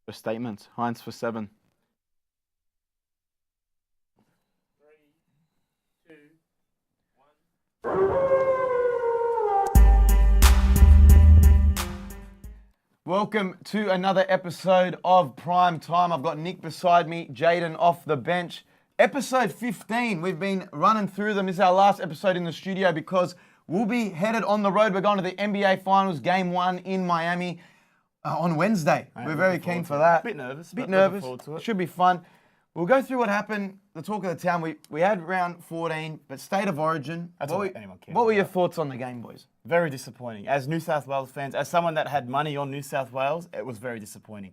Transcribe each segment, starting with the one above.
For statements. Hines for 7. 3, 2, 1. Welcome to another episode of Prime Time. I've got Nick beside me, Jaden off the bench. Episode 15, we've been running through them. This is our last episode in the studio because we'll be headed on the road. We're going to the NBA Finals, Game 1 in Miami on Wednesday. We're very keen for that. Bit nervous. Bit nervous. Should be fun. We'll go through what happened, the talk of the town. We had round 14, but State of Origin. That's all anyone cares What were your about. thoughts on the game, boys? Very disappointing. As New South Wales fans, as someone that had money on New South Wales, it was very disappointing.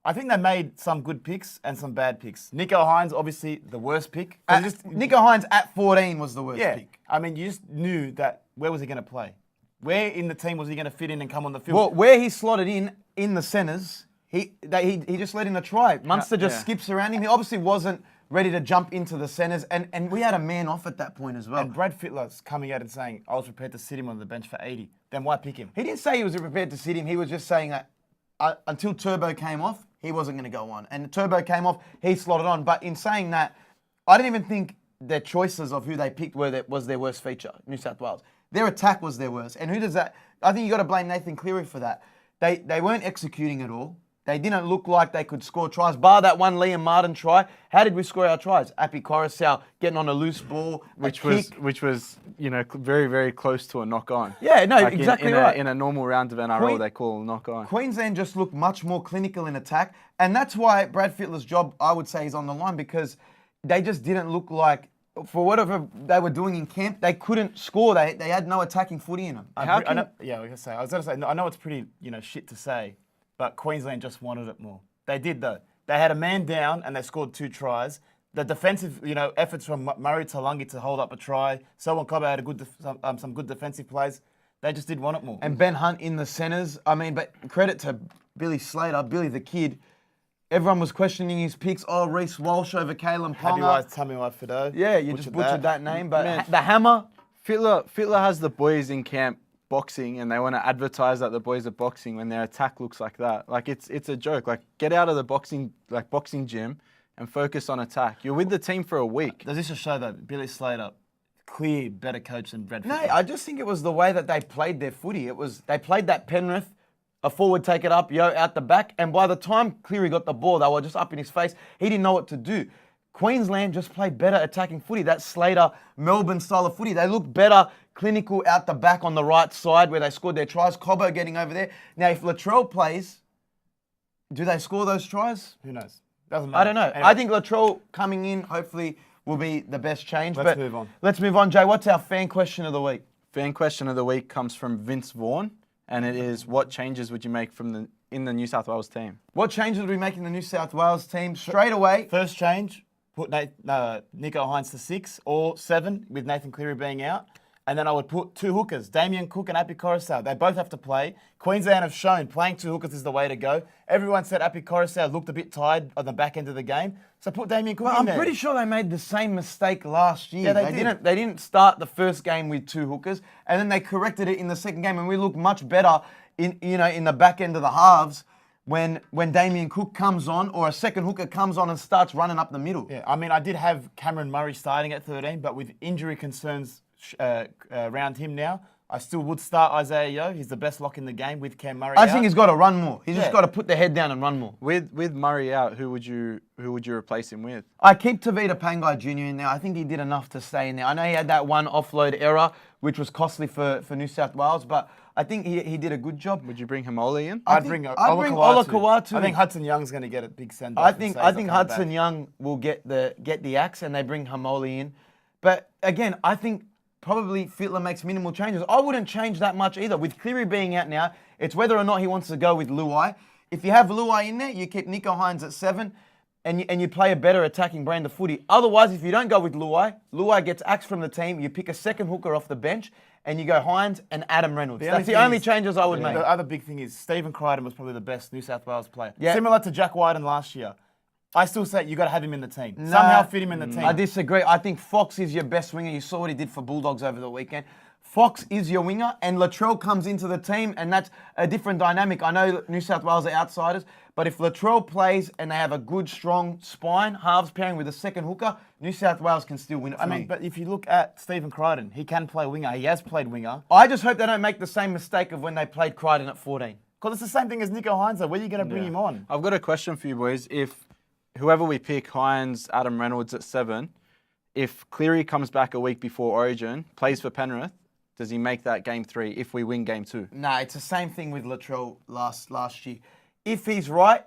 I think they made some good picks and some bad picks. Nico Hines, obviously, the worst pick. Nico Hines at 14 was the worst pick. I mean, you just knew that where was he going to play? Where in the team was he going to fit in and come on the field? Well, where he slotted in the centres, he just let in a try. Munster just skips around him. He obviously wasn't ready to jump into the centres, and we had a man off at that point as well. And Brad Fittler's coming out and saying, I was prepared to sit him on the bench for 80. Then why pick him? He didn't say he was prepared to sit him. He was just saying that until Turbo came off, he wasn't going to go on. And Turbo came off, he slotted on. But in saying that, I didn't even think their choices of who they picked was their worst feature, New South Wales. Their attack was their worst. And who does that? I think you got to blame Nathan Cleary for that. They weren't executing at all. They didn't look like they could score tries. Bar that one Liam Martin try. How did we score our tries? Api Kairouz getting on a loose ball, Which was, very, very close to a knock on. Yeah, no, exactly right. In a normal round of NRL, they call a knock on. Queensland just looked much more clinical in attack. And that's why Brad Fittler's job, I would say, is on the line, because they just didn't look like, for whatever they were doing in camp, they couldn't score. They had no attacking footy in them. I was going to say, I know it's pretty, shit to say, but Queensland just wanted it more. They did, though. They had a man down and they scored 2 tries. The defensive, efforts from Murray Talangi to hold up a try. Selwyn Cobbo had some good defensive plays. They just did want it more. And Ben Hunt in the centres. I mean, but credit to Billy Slater, Billy the Kid. Everyone was questioning his picks. Oh, Reece Walsh over Kalen Ponga. Tamiwai Fido. Yeah, you just butchered that name. But the hammer. Fittler has the boys in camp boxing, and they want to advertise that the boys are boxing when their attack looks like that. Like it's a joke. Like, get out of the boxing gym and focus on attack. You're with the team for a week. Does this just show that Billy Slater, clear better coach than Brad Fittler? No, I just think it was the way that they played their footy. They played that Penrith, a forward take it up, out the back, and by the time Cleary got the ball, they were just up in his face. He didn't know what to do. Queensland just played better attacking footy. That Slater, Melbourne style of footy. They looked better, clinical out the back on the right side where they scored their tries. Cobbo getting over there. Now, if Latrell plays, do they score those tries? Who knows? Doesn't matter. I don't know. Anyway. I think Latrell coming in, hopefully, will be the best change. Let's move on. Let's move on, Jay. What's our fan question of the week? Fan question of the week comes from Vince Vaughan, and it is, what changes would you make in the New South Wales team? What changes would we make in the New South Wales team straight away? First change, put Nico Hines to 6 or 7 with Nathan Cleary being out. And then I would put 2 hookers, Damien Cook and Api Kairouz. They both have to play. Queensland have shown playing 2 hookers is the way to go. Everyone said Api Kairouz looked a bit tired on the back end of the game. So put Damien Cook in there. I'm pretty sure they made the same mistake last year. Yeah, They didn't start the first game with 2 hookers, and then they corrected it in the second game, and we looked much better in the back end of the halves when Damien Cook comes on, or a second hooker comes on and starts running up the middle. Yeah, I mean, I did have Cameron Murray starting at 13, but with injury concerns around him now, I still would start Isaiah Yeo. He's the best lock in the game with Cam Murray I out. think he's got to run more. He's just got to put the head down and run more. With Murray out, who would you replace him with? I keep Tavita Pangai Jr. in there. I think he did enough to stay in there. I know he had that one offload error, which was costly for New South Wales, but I think he did a good job. Would you bring Hamoli in? I'd bring Ola Kawatu. I think Hudson Young's going to get a big send-off. I think Hudson Young will get the axe, and they bring Hamoli in. But again, I think probably Fittler makes minimal changes. I wouldn't change that much either. With Cleary being out now, it's whether or not he wants to go with Luai. If you have Luai in there, you keep Nico Hines at 7, and you play a better attacking brand of footy. Otherwise, if you don't go with Luai gets axed from the team. You pick a second hooker off the bench, and you go Hines and Adam Reynolds. That's the only changes I would make. The other big thing is Stephen Crichton was probably the best New South Wales player. Yeah. Similar to Jack Wyden last year. I still say you got to have him in the team. Somehow fit him in the team. I disagree. I think Fox is your best winger. You saw what he did for Bulldogs over the weekend. Fox is your winger, and Latrell comes into the team, and that's a different dynamic. I know New South Wales are outsiders, but if Latrell plays and they have a good, strong spine, halves pairing with a second hooker, New South Wales can still win it for me. But if you look at Stephen Crichton, he can play winger. He has played winger. I just hope they don't make the same mistake of when they played Crichton at 14. Because it's the same thing as Nico Hines, though. Where are you going to bring him on? I've got a question for you boys. If whoever we pick, Hines, Adam Reynolds at 7, if Cleary comes back a week before Origin, plays for Penrith, does he make that game 3 if we win game 2? No, it's the same thing with Latrell last year. If he's right,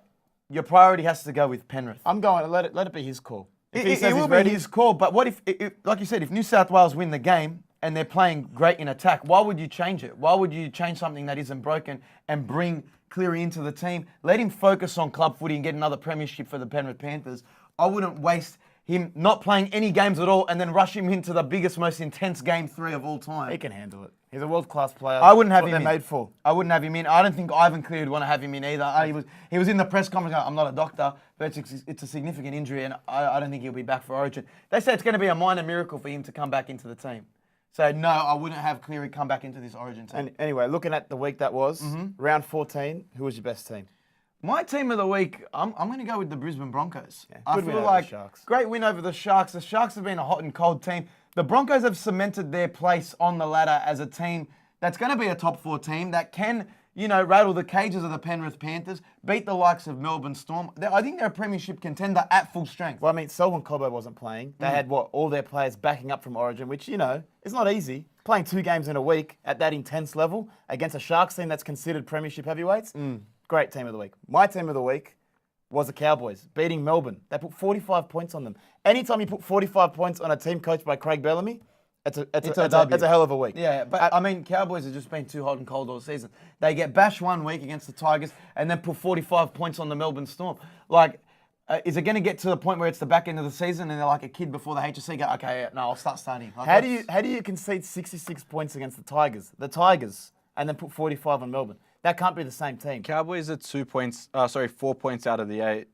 your priority has to go with Penrith. I'm going to let it be his call. If It will be his call, but what if, like you said, if New South Wales win the game and they're playing great in attack, why would you change it? Why would you change something that isn't broken and bring Cleary into the team? Let him focus on club footy and get another premiership for the Penrith Panthers. I wouldn't waste him not playing any games at all and then rush him into the biggest, most intense game 3 of all time. He can handle it. He's a world-class player. I wouldn't have That's him what they're in. made for. I wouldn't have him in. I don't think Ivan Cleary would want to have him in either. He was in the press conference going, I'm not a doctor, but it's a significant injury and I don't think he'll be back for Origin. They say it's going to be a minor miracle for him to come back into the team. So no, I wouldn't have Cleary come back into this Origin team. And anyway, looking at the week that was, round 14, who was your best team? My team of the week, I'm going to go with the Brisbane Broncos. Yeah, I good win feel over like the Sharks. great win over the Sharks. The Sharks have been a hot and cold team. The Broncos have cemented their place on the ladder as a team that's going to be a top 4 team that can, rattle the cages of the Penrith Panthers, beat the likes of Melbourne Storm. I think they're a premiership contender at full strength. Well, I mean, Selwyn Cobbo wasn't playing. They had, all their players backing up from Origin, which, is not easy. Playing 2 games in a week at that intense level against a Sharks team that's considered premiership heavyweights. Great team of the week. My team of the week was the Cowboys, beating Melbourne. They put 45 points on them. Anytime you put 45 points on a team coached by Craig Bellamy, it's a hell of a week. Yeah, but Cowboys have just been too hot and cold all season. They get bashed one week against the Tigers and then put 45 points on the Melbourne Storm. Is it going to get to the point where it's the back end of the season and they're like a kid before the HSC go, okay, no, I'll start starting. How do you concede 66 points against the Tigers, and then put 45 on Melbourne? That can't be the same team. Cowboys are 4 points out of the 8.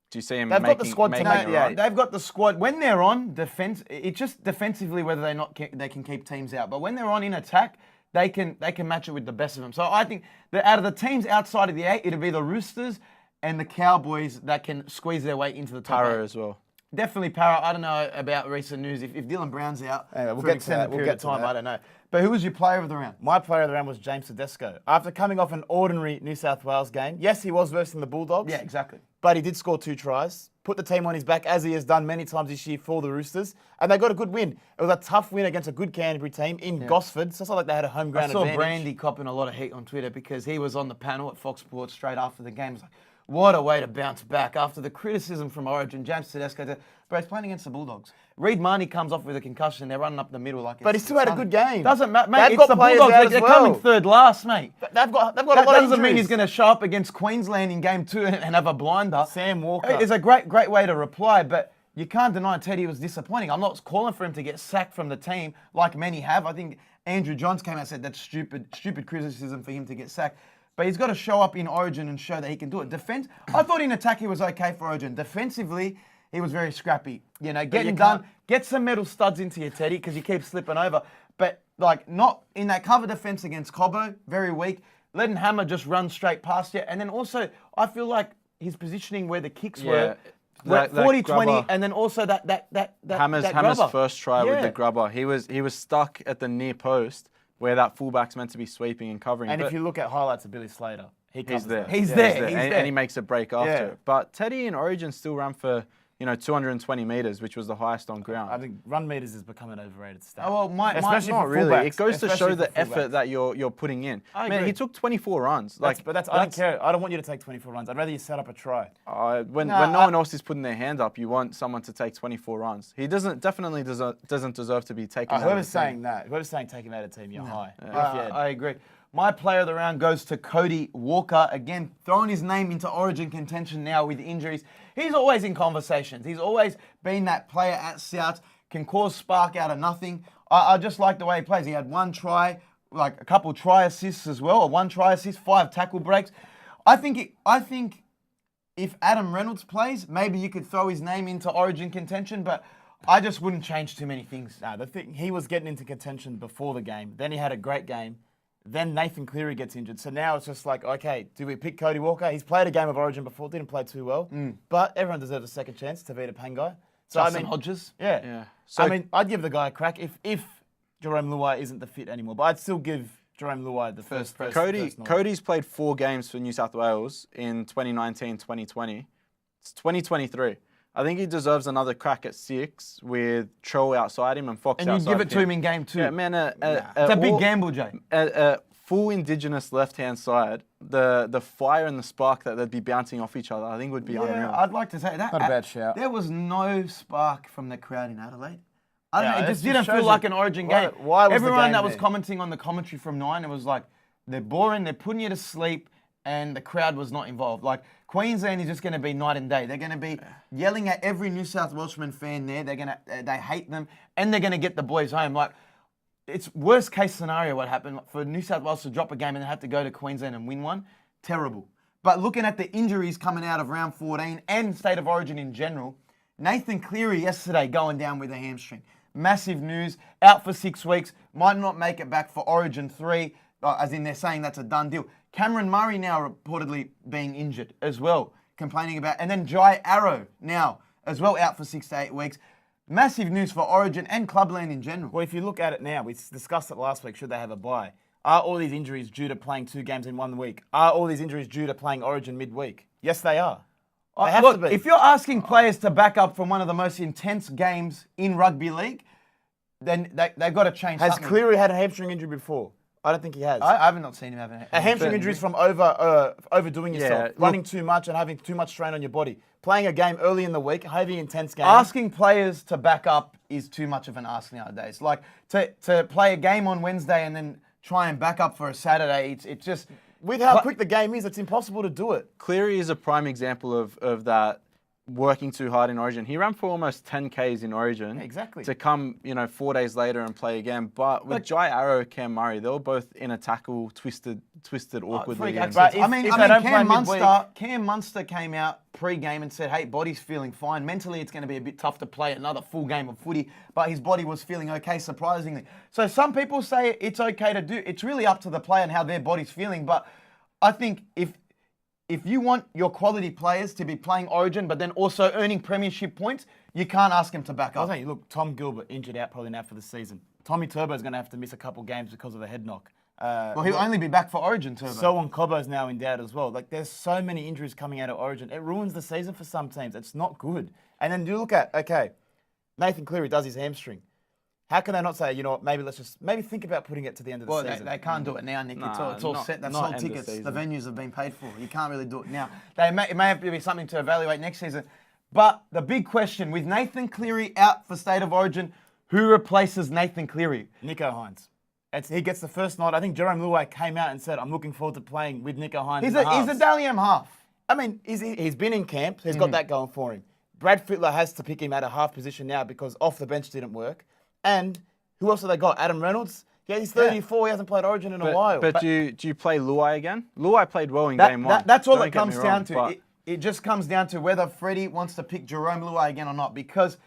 Do you see him They've got the squad to making make it it. right? They've got the squad. When they're on defense, it's just defensively whether they can keep teams out. But when they're on in attack, they can match it with the best of them. So I think that out of the teams outside of the 8, it'll be the Roosters and the Cowboys that can squeeze their way into the top 8. Para as well. Definitely Para. I don't know about recent news. If Dylan Brown's out Anyway, we'll for get an to extended that. We'll period get of to time, that. I don't know. But who was your player of the round? My player of the round was James Tedesco. After coming off an ordinary New South Wales game, yes, he was versing the Bulldogs. Yeah, exactly. But he did score 2 tries, put the team on his back, as he has done many times this year for the Roosters, and they got a good win. It was a tough win against a good Canterbury team in Gosford, so it's not like they had a home ground I saw advantage. Brandy copping a lot of heat on Twitter because he was on the panel at Fox Sports straight after the game. He was like, what a way to bounce back after the criticism from Origin. James Tedesco said, bro, he's playing against the Bulldogs. Reid Marnie comes off with a concussion. They're running up the middle like. But he still had a good game. Doesn't matter, mate. They've It's got the players Bulldogs. out as They're well. coming third last, mate. They've got a lot That of doesn't mean injuries. he's going to show up against Queensland in game 2 and have a blinder. Sam Walker. It's a great way to reply, but you can't deny Teddy was disappointing. I'm not calling for him to get sacked from the team like many have. I think Andrew Johns came out and said that's stupid criticism for him to get sacked. But he's got to show up in Origin and show that he can do it. I thought in attack he was okay for Origin. Defensively, he was very scrappy. Getting done. Get some metal studs into your Teddy because you keep slipping over. But not in that cover defense against Cobbo, very weak. Letting Hammer just run straight past you. And then also, I feel like his positioning where the kicks were. That 40-20, grubber. and then also that Hammer's grubber. first try with Yeah. the grubber. He was stuck at the near post where that fullback's meant to be sweeping and covering. And but if you look at highlights of Billy Slater, he covers he's there. that. He's Yeah, there. He's and, there. and he makes a break after Yeah. it. But Teddy in Origin still ran for 220 metres, which was the highest on ground. I think run meters is becoming an overrated stat. Oh, well, Especially Not for really. fullbacks, It goes to especially show the for effort fullbacks. that you're putting in. I Man, agree. he took 24 runs. I don't care. I don't want you to take 24 runs. I'd rather you set up a try. When no one else is putting their hand up, you want someone to take 24 runs. He doesn't deserve to be taken. out of Whoever's the team. saying that, whoever's saying take him out of the team, you're high. I agree. My player of the round goes to Cody Walker. Again, throwing his name into Origin contention now with injuries. He's always in conversations. He's always been that player at South, can cause spark out of nothing. I just like the way he plays. He had 1 try, a couple try assists as well, or 1 try assist, 5 tackle breaks. I think if Adam Reynolds plays, maybe you could throw his name into Origin contention, but I just wouldn't change too many things. No, the thing, he was getting into contention before the game. Then he had a great game. Then Nathan Cleary gets injured. So now it's just like, okay, do we pick Cody Walker? He's played a game of Origin before, didn't play too well. But everyone deserves a second chance to beat a Pangai. So Justin Hodges. Yeah. Yeah. So, I'd give the guy a crack if Jerome Luai isn't the fit anymore. But I'd still give Jerome Luai the first nod. Cody's played 4 games for New South Wales in 2019, 2020. It's 2023. I think he deserves another crack at 6 with Troll outside him and Fox And you outside give it to him in game 2. Yeah, man, It's a big gamble, Jay. a full Indigenous left-hand side, the fire and the spark that they'd be bouncing off each other, I think would be Yeah, unreal. I'd like to say that. Not a bad shout. There was no spark from the crowd in Adelaide. I don't know, it that just didn't shows feel like you- an Origin why- game. why was the Everyone game that was there? commenting on the commentary from 9, it was like, they're boring, they're putting you to sleep, and the crowd was not involved. Like, Queensland is just going to be night and day. They're going to be yelling at every New South Welshman fan there. They hate them, and they're going to get the boys home. Like, it's worst case scenario what happened for New South Wales to drop a game and then have to go to Queensland and win one. Terrible. But looking at the injuries coming out of round 14 and State of Origin in general, Nathan Cleary yesterday going down with a hamstring. Massive news. Out for 6 weeks. Might not make it back for Origin 3, as in they're saying that's a done deal. Cameron Murray now reportedly being injured as well, complaining about. And then Jai Arrow now as well out for 6 to 8 weeks. Massive news for Origin and Clubland in general. Well, if you look at it now, we discussed it last week, should they have a bye? Are all these injuries due to playing 2 games in 1 week? Are all these injuries due to playing Origin midweek? Yes, they are. They have Look, to be. if you're asking players to back up from one of the most intense games in rugby league, then they've got to change Has something. Cleary had a hamstring injury before? I don't think he has. I haven't not seen him having A hamstring injury is from overdoing yourself, running too much and having too much strain on your body. Playing a game early in the week, heavy, intense game. Asking players to back up is too much of an ask nowadays. Like, to play a game on Wednesday and then try and back up for a Saturday, it's just... With how quick the game is, it's impossible to do it. Cleary is a prime example of that working too hard in Origin. He ran for almost 10 Ks in Origin. Yeah, exactly. To come, 4 days later and play again. But with Jai Arrow, Cam Murray, they were both in a tackle, twisted awkwardly. Freak and- accidents. But I mean, if they don't play Cam Munster came out pre-game and said, hey, body's feeling fine. Mentally, it's going to be a bit tough to play another full game of footy, but his body was feeling okay, surprisingly. So some people say it's okay to do. It's really up to the player and how their body's feeling. But I think if you want your quality players to be playing Origin, but then also earning premiership points, you can't ask them to back I up. think, look, Tom Gilbert injured out probably now for the season. Tommy Turbo's going to have to miss a couple games because of a head knock. Well, he'll only be back for Origin, Turbo. Selwyn Cobbo's now in doubt as well. Like, there's so many injuries coming out of Origin. It ruins the season for some teams. It's not good. And then you look at, okay, Nathan Cleary does his hamstring. How can they not say, you know what, maybe think about putting it to the end of the Well, season? they can't do it now, Nick. it's all not- set. That's not sold end of tickets. The season. venues have been paid for. You can't really do it now. It may have to be something to evaluate next season. But the big question, with Nathan Cleary out for State of Origin, who replaces Nathan Cleary? Nico Hines. He gets the first nod. I think Jerome Luai came out and said, I'm looking forward to playing with Nico Hines. He's in the a halves. Dalian half. I mean, he's been in camp. He's got that going for him. Brad Fittler has to pick him at a half position now because off the bench didn't work. And who else have they got? Adam Reynolds? Yeah, he's 34. He hasn't played Origin in a while. But do you play Luai again? Luai played well in game 1. That's all Don't it get comes me down wrong, to. but- It just comes down to whether Freddie wants to pick Jerome Luai again or not, because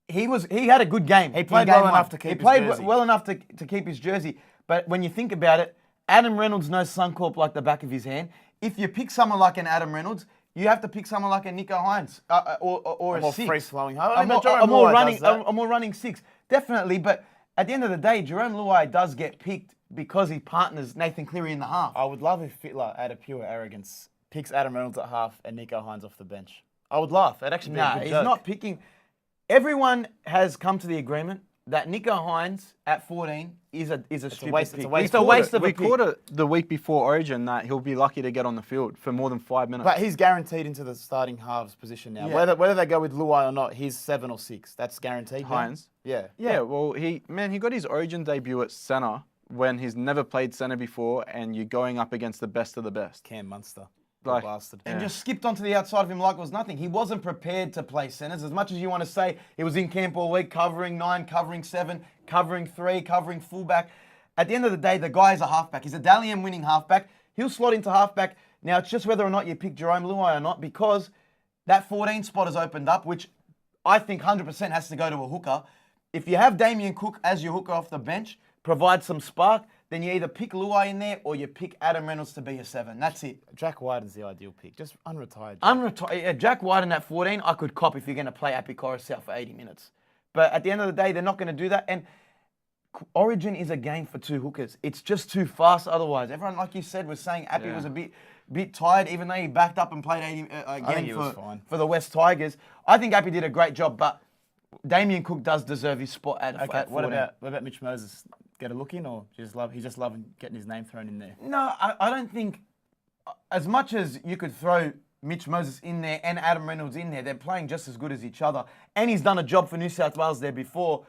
he had a good game. He played in game well one. enough to keep He his played jersey. well enough to keep his jersey. But when you think about it, Adam Reynolds knows Suncorp like the back of his hand. If you pick someone like an Adam Reynolds, you have to pick someone like a Nico Hines or a more six. free-flowing. A more running 6. Definitely, but at the end of the day, Jerome Luai does get picked because he partners Nathan Cleary in the half. I would love if Fittler, out of pure arrogance, picks Adam Reynolds at half and Nico Hines off the bench. I would laugh. That'd actually be a No, good he's joke. not picking. Everyone has come to the agreement that Nico Hines at 14 is a stupid waste- pick. it's a waste. It's a waste of a We pick. caught it the week before Origin that he'll be lucky to get on the field for more than 5 minutes. But he's guaranteed into the starting halves position now. Yeah. Whether they go with Luai or not, he's 7 or 6. That's guaranteed. now. Hines? Yeah. Yeah, well, he got his Origin debut at centre when he's never played centre before, and you're going up against the best of the best. Cam Munster. Like- Bastard. And just skipped onto the outside of him like it was nothing. He wasn't prepared to play centres. As much as you want to say he was in camp all week, covering 9, covering 7, covering 3, covering fullback. At the end of the day, the guy is a halfback. He's a Dalian winning halfback. He'll slot into halfback. Now, it's just whether or not you pick Jerome Luai or not, because that 14 spot has opened up, which I think 100% has to go to a hooker. If you have Damien Cook as your hooker off the bench, provide some spark, then you either pick Luai in there or you pick Adam Reynolds to be a 7. That's it. Jack Whiten's the ideal pick. Just unretired. Jack Whiten at 14, I could cop if you're going to play Api Kairouz for 80 minutes. But at the end of the day, they're not going to do that. And Origin is a game for 2 hookers. It's just too fast otherwise. Everyone, like you said, was saying Api was a bit tired, even though he backed up and played 80 again for the West Tigers. I think Api did a great job, but Damien Cook does deserve his spot at 14. What about Mitch Moses? Get a look in, or he's just loving getting his name thrown in there? No, I don't think, as much as you could throw Mitch Moses in there and Adam Reynolds in there, they're playing just as good as each other. And he's done a job for New South Wales there before.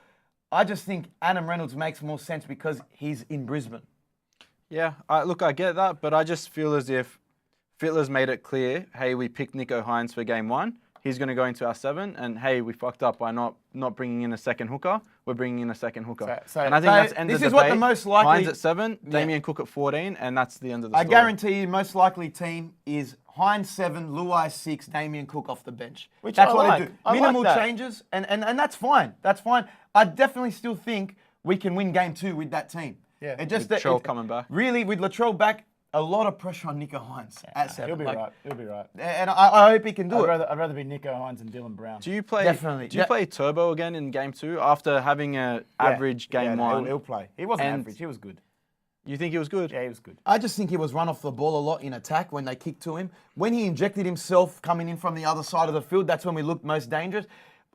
I just think Adam Reynolds makes more sense because he's in Brisbane. Yeah, look, I get that, but I just feel as if Fittler's made it clear, hey, we picked Nico Hines for game 1. He's going to go into our 7, and hey, we fucked up by not bringing in a second hooker. We're bringing in a second hooker. And I think that's end of the debate. This is what the most likely... Hines at 7, Damien Cook at 14, and that's the end of the story. I guarantee you, most likely team is Hines 7, Luai 6, Damien Cook off the bench. Which that's I what like. they do. I Minimal like that. changes, and that's fine. That's fine. I definitely still think we can win game 2 with that team. Yeah. It just With Latrell coming back. Really, with Latrell back, a lot of pressure on Nico Hines at 7. He'll be right. He'll be right. And I hope he can do it. I'd rather be Nico Hines and Dylan Brown. Do you play? Definitely. Do you play Turbo again in game 2 after having an average game 1? He'll play. He wasn't average. He was good. You think he was good? Yeah, he was good. I just think he was run off the ball a lot in attack when they kicked to him. When he injected himself coming in from the other side of the field, that's when we looked most dangerous.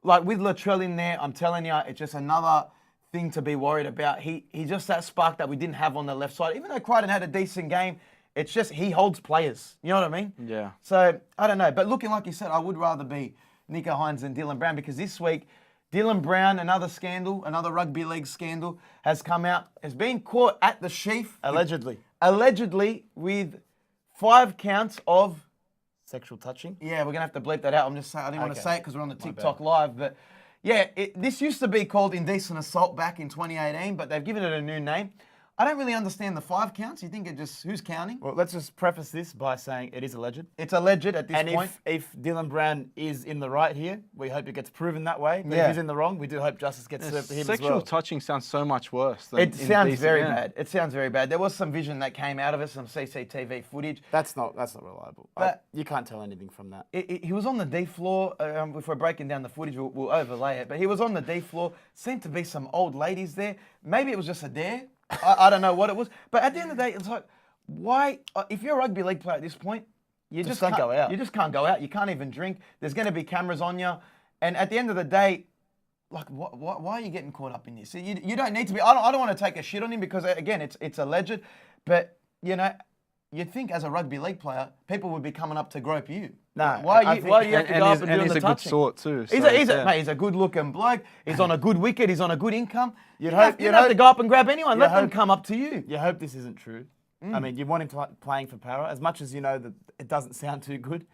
Like with Latrell in there, I'm telling you, it's just another thing to be worried about. He's just that spark that we didn't have on the left side. Even though Crichton had a decent game, it's just he holds players. You know what I mean? Yeah. So, I don't know. But looking like you said, I would rather be Nico Hines than Dylan Brown because this week, Dylan Brown, another scandal, another rugby league scandal, has come out, has been caught at the sheaf. Allegedly. Allegedly with 5 counts of... Sexual touching? Yeah, we're going to have to bleep that out. I'm just saying, I didn't want to say it because we're on the My TikTok bad. live. But yeah, this used to be called indecent assault back in 2018, but they've given it a new name. I don't really understand the 5 counts. You think it just, who's counting? Well, let's just preface this by saying it is alleged. It's alleged at this And point. if Dylan Brown is in the right here, we hope it gets proven that way. But Yeah. if he's in the wrong, we do hope justice gets served to him as Sexual well. touching sounds so much worse. Than It sounds indecent, very yeah. bad. It sounds very bad. There was some vision that came out of it, some CCTV footage. That's not reliable. But- You can't tell anything from that. He was on the D floor. If we're breaking down the footage, we'll overlay it. But he was on the D floor. Seemed to be some old ladies there. Maybe it was just a dare. I don't know what it was. But at the end of the day, it's like, why? If you're a rugby league player at this point, you just don't can't go out. You just can't go out. You can't even drink. There's going to be cameras on you. And at the end of the day, like, why are you getting caught up in this? You don't need to be. I don't want to take a shit on him because, again, it's alleged. But, you know, you'd think as a rugby league player, people would be coming up to grope you. No, Why do you have to go up and do he's the a good touching? sort too. He's so, mate, he's a good-looking bloke. He's on a good wicket. He's on a good income. You hope- don't have to go up and grab anyone. you'd Let them hope- come up to you. You hope this isn't true. I mean, you want him playing for Para. As much as you know that it doesn't sound too good,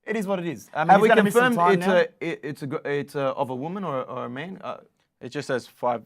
it is what it is. I mean, Have we he's gonna miss some confirmed time it's now. it's of a woman or a man? It just says five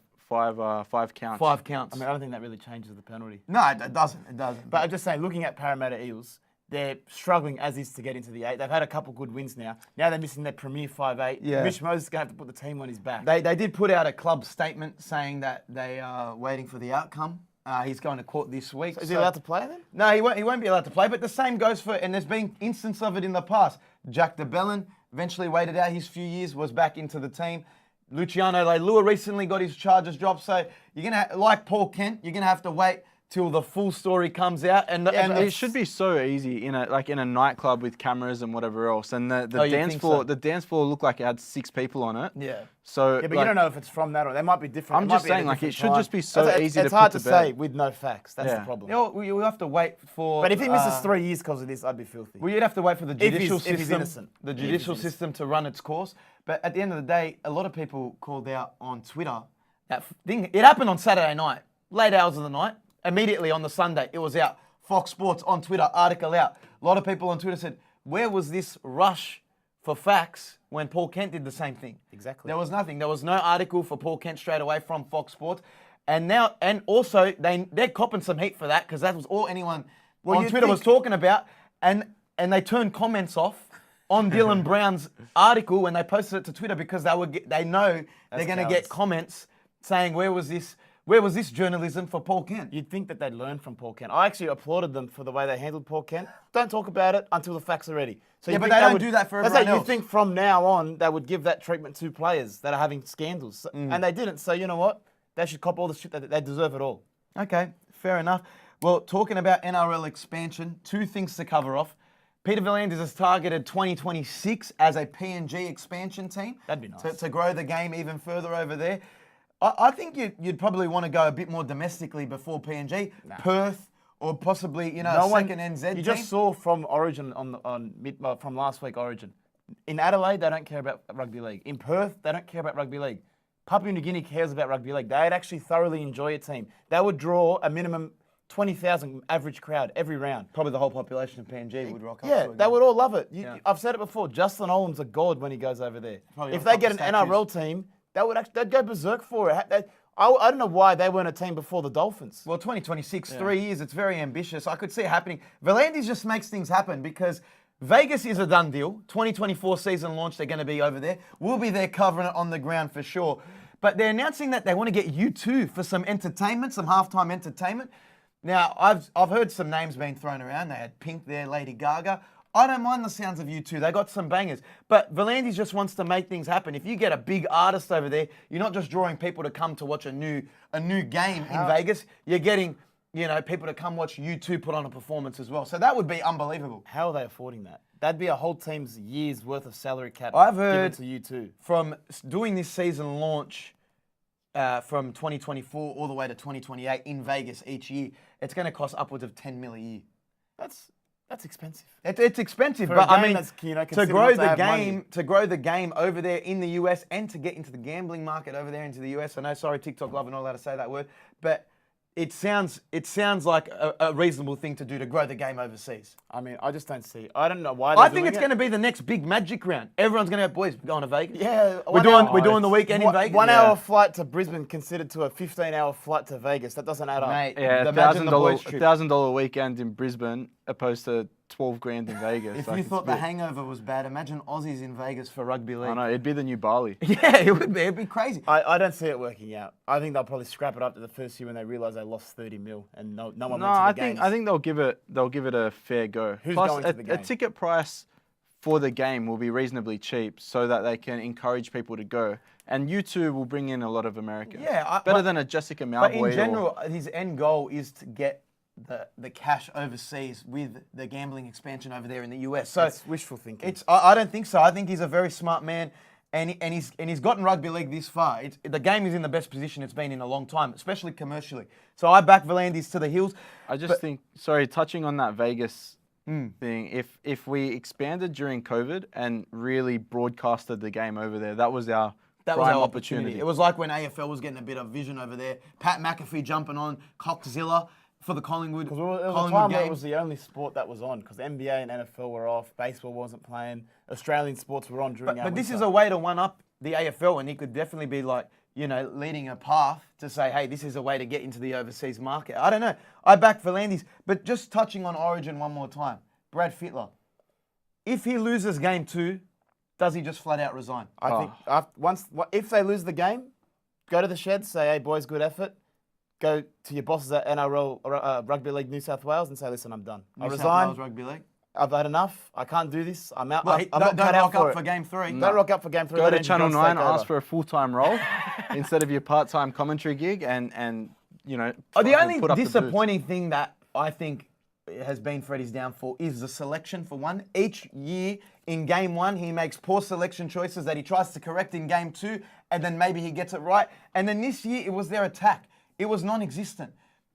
counts. 5 counts. I mean, I don't think that really changes the penalty. No, it doesn't. It doesn't. But I'm just saying, looking at Parramatta Eels, they're struggling as is to get into the 8. They've had a couple good wins now. Now they're missing their premier 5'8". Yeah. Mitch Moses is going to have to put the team on his back. They did put out a club statement saying that they are waiting for the outcome. He's going to court this week. Is he allowed to play then? No, he won't be allowed to play. But the same goes for, and there's been instance of it in the past. Jack DeBellin eventually waited out his few years, was back into the team. Luciano Leilua recently got his Chargers job. So you're gonna, like Paul Kent, you're gonna have to wait till the full story comes out. And It should be so easy in a nightclub with cameras and whatever else. And the Oh, you dance think floor so? the dance floor looked like it had 6 people on it. Yeah. So Yeah, but like, you don't know if it's from that or they might be different. I'm It might just be at a saying, like, it different should time. just be so easy it's to hard put to to bed. say with no facts. That's Yeah. the problem. You'll have to wait for. But if he misses 3 years because of this, I'd be filthy. Well, you'd have to wait for the judicial if he's system, innocent. the If he's judicial innocent. system to run its course. But at the end of the day, a lot of people called out on Twitter that thing. It happened on Saturday night, late hours of the night. Immediately on the Sunday, it was out. Fox Sports on Twitter, article out. A lot of people on Twitter said, "Where was this rush for facts when Paul Kent did the same thing?" Exactly. There was nothing. There was no article for Paul Kent straight away from Fox Sports. And also they're copping some heat for that because that was all anyone on you'd Twitter was think- talking about. And they turned comments off on Dylan Brown's article when they posted it to Twitter because they know they're going to get comments saying, where was this journalism for Paul Kent? You'd think that they'd learn from Paul Kent. I actually applauded them for the way they handled Paul Kent. Don't talk about it until the facts are ready. So Yeah, but they don't do that for everyone else. You think from now on they would give that treatment to players that are having scandals. And they didn't. So you know what? They should cop all the shit. They deserve it all. Okay, fair enough. Well, talking about NRL expansion, 2 things to cover off. Peter V'landys has targeted 2026 as a PNG expansion team. That'd be nice. To grow the game even further over there. I think you'd probably want to go a bit more domestically before PNG. Perth or possibly, a second NZ team. You just saw from Origin from last week Origin. In Adelaide, they don't care about rugby league. In Perth, they don't care about rugby league. Papua New Guinea cares about rugby league. They'd actually thoroughly enjoy a team. They would draw a minimum 20,000 average crowd every round. Probably the whole population of PNG would rock up. Yeah, they would all love it. I've said it before. Justin Olam's a god when he goes over there. Probably If they get an NRL team, they'd go berserk for it. I don't know why they weren't a team before the Dolphins. Well, 2026, 3 years, it's very ambitious. I could see it happening. V'landys just makes things happen because Vegas is a done deal. 2024 season launch, they're going to be over there. We'll be there covering it on the ground for sure. But they're announcing that they want to get U2 for some entertainment, some halftime entertainment. Now, I've heard some names being thrown around. They had Pink there, Lady Gaga. I don't mind the sounds of U2. They got some bangers. But V'landys just wants to make things happen. If you get a big artist over there, you're not just drawing people to come to watch a new game in Vegas. You're getting, people to come watch U2 put on a performance as well. So that would be unbelievable. How are they affording that? That'd be a whole team's year's worth of salary cap. I've heard given to U2. From doing this season launch from 2024 all the way to 2028 in Vegas each year, it's going to cost upwards of $10 million a year. That's expensive. It's expensive, For but a I game mean, that's, to grow the game over there in the US and to get into the gambling market over there into the US. I know, sorry, TikTok love, I'm not allowed to say that word, but it sounds like a reasonable thing to do to grow the game overseas. I mean, I just don't see. I don't know why. I think it's going to be the next big Magic round. Everyone's going to go, boys, we're going to Vegas. Yeah, we're doing the weekend in Vegas. 1 hour flight to Brisbane considered to a 15-hour flight to Vegas. That doesn't add up. Mate, Yeah, imagine the boys' trip. $1,000 weekend in Brisbane opposed to 12 grand in Vegas. If you thought the hangover was bad, imagine Aussies in Vegas for rugby league. I know, it'd be the new Bali. Yeah, it would be. It'd be crazy. I don't see it working out. I think they'll probably scrap it up to the first year when they realise they lost 30 mil and no one went to the games. I think they'll give it a fair go. Who's Plus, going to the game? a ticket price for the game will be reasonably cheap so that they can encourage people to go. And U2 will bring in a lot of Americans. Yeah, better than a Jessica Mauboy. But in general, his end goal is to get the cash overseas with the gambling expansion over there in the US. So it's wishful thinking. I don't think so. I think he's a very smart man, and he's gotten rugby league this far. The game is in the best position it's been in a long time, especially commercially. So I back V'landys to the hills. I just think, touching on that Vegas thing, if we expanded during COVID and really broadcasted the game over there, that was our prime opportunity. It was like when AFL was getting a bit of vision over there. Pat McAfee jumping on Coxzilla for the Collingwood. Because there was a time where it was the only sport that was on, because the NBA and NFL were off, baseball wasn't playing, Australian sports were on during our But this winter. is a way to one-up the AFL, and he could definitely be like, leading a path to say, hey, this is a way to get into the overseas market. I don't know. I back V'landys, but just touching on Origin one more time. Brad Fittler. If he loses game 2, does he just flat out resign? I think if they lose the game, go to the shed, say, hey, boys, good effort. Go to your bosses at NRL Rugby League New South Wales and say, listen, I'm done. I resign. New South Wales Rugby League. I've had enough. I can't do this. I'm out. Well, I'm not cut out rock up for game 3. Don't rock up for game 3. Go Let to Andrew Channel Johns 9, take over. ask for a full-time role instead of your part-time commentary gig, and The fucking only put up the boots. disappointing thing that I think has been Freddie's downfall is the selection for one. Each year in game 1, he makes poor selection choices that he tries to correct in game 2, and then maybe he gets it right. And then this year, it was their attack. It was non-existent.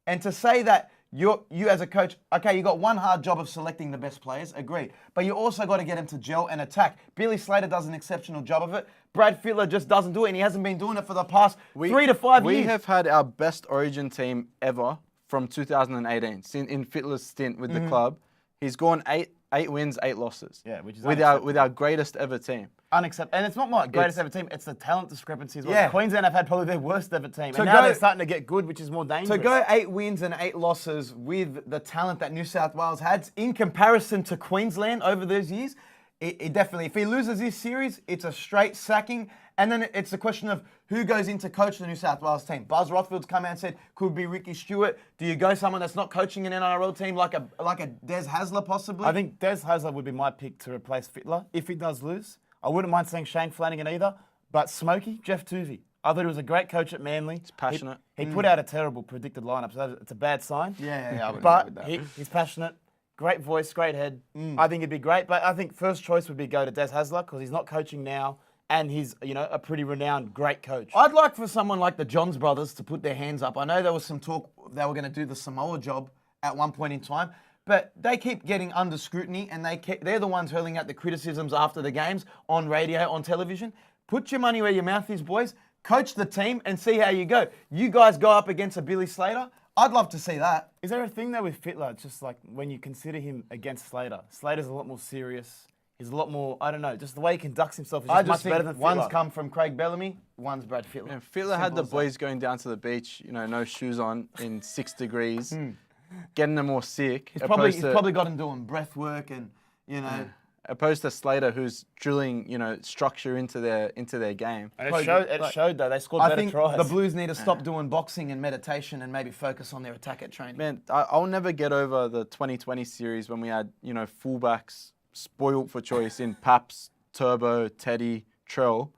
And to say that you as a coach, okay, you got one hard job of selecting the best players, agreed. But you also got to get them to gel and attack. Billy Slater does an exceptional job of it. Brad Fittler just doesn't do it, and he hasn't been doing it for the past 3 to 5 years. We have had our best Origin team ever from 2018. In Fittler's stint with the club, he's gone 8 wins, 8 losses. Yeah, which is with our greatest ever team. Unacceptable. And it's not my greatest ever team, it's the talent discrepancy as well. Yeah. Queensland have had probably their worst ever team. To And now go- they're starting to get good, which is more dangerous. To go 8 wins and 8 losses with the talent that New South Wales had in comparison to Queensland over those years, it definitely, if he loses this series, it's a straight sacking. And then it's a question of who goes in to coach the New South Wales team. Buzz Rothfield's come out and said, could be Ricky Stewart. Do you go someone that's not coaching an NRL team like a Des Hasler possibly? I think Des Hasler would be my pick to replace Fittler if he does lose. I wouldn't mind saying Shane Flanagan either, but Smokey, Jeff Tuvey. I thought he was a great coach at Manly. He's passionate. He put out a terrible predicted lineup, so it's a bad sign. Yeah, I would agree But with that. he's passionate, great voice, great head. I think it'd be great, but I think first choice would be go to Des Hasler because he's not coaching now, and he's a pretty renowned, great coach. I'd like for someone like the Johns brothers to put their hands up. I know there was some talk they were going to do the Samoa job at one point in time, but they keep getting under scrutiny, and they're the ones hurling out the criticisms after the games on radio, on television. Put your money where your mouth is, boys. Coach the team and see how you go. You guys go up against a Billy Slater. I'd love to see that. Is there a thing though with Fittler? It's just like when you consider him against Slater, Slater's a lot more serious. He's a lot more, I don't know, just the way he conducts himself is just much better than Fittler. One's come from Craig Bellamy, one's Brad Fittler. Yeah, Fittler had the boys going down to the beach, no shoes on in 6 degrees, getting them all sick. He's probably got him doing breath work and, opposed to Slater, who's drilling, structure into their game. And it showed though, they scored I better think tries. the Blues need to stop doing boxing and meditation and maybe focus on their attack at training. Man, I'll never get over the 2020 series when we had, fullbacks spoiled for choice in Paps, Turbo, Teddy, Trell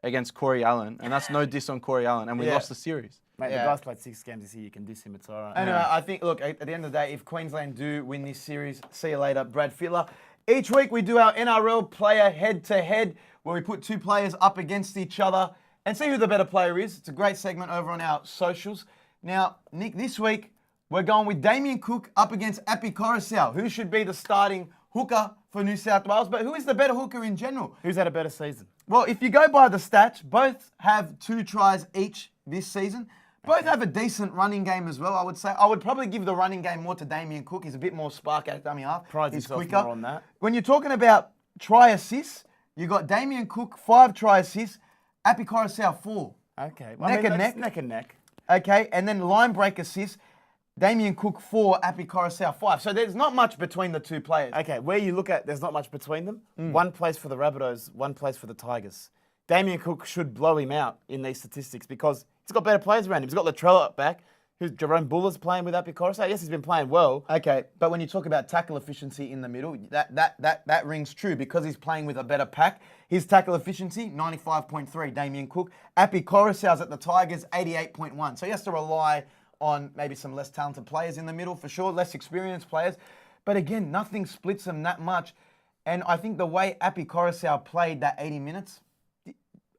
against Corey Allen. And that's no diss on Corey Allen. And we lost the series. Mate, Yeah. the guy's played 6 games this year. You can diss him. It's all right. Anyway, I think, look, at the end of the day, if Queensland do win this series, see you later, Brad Fittler. Each week we do our NRL player head-to-head where we put 2 players up against each other and see who the better player is. It's a great segment over on our socials. Now, Nick, this week we're going with Damien Cook up against Api Koroisau, who should be the starting hooker for New South Wales, but who is the better hooker in general? Who's had a better season? Well, if you go by the stats, both have 2 tries each this season. Both have a decent running game as well, I would say. I would probably give the running game more to Damien Cook. He's a bit more spark at dummy half. Prides He's himself quicker. more on that. When you're talking about try assists, you got Damien Cook, 5 try assists, Api Koroisau, 4. Okay. Neck and that's neck. Neck and neck. Okay, and then line break assists, Damien Cook, 4, Api Koroisau, 5. So there's not much between the 2 players. Okay, where you look at, there's not much between them. One plays for the Rabbitohs, one plays for the Tigers. Damien Cook should blow him out in these statistics because he's got better players around him. He's got Latrell up back, who's Jerome Buller's playing with Api Koroisau. Yes, he's been playing well. Okay, but when you talk about tackle efficiency in the middle, that rings true because he's playing with a better pack. His tackle efficiency, 95.3, Damien Cook. Api Koroisau's at the Tigers, 88.1. So he has to rely on maybe some less talented players in the middle, for sure, less experienced players. But again, nothing splits them that much. And I think the way Api Koroisau played that 80 minutes,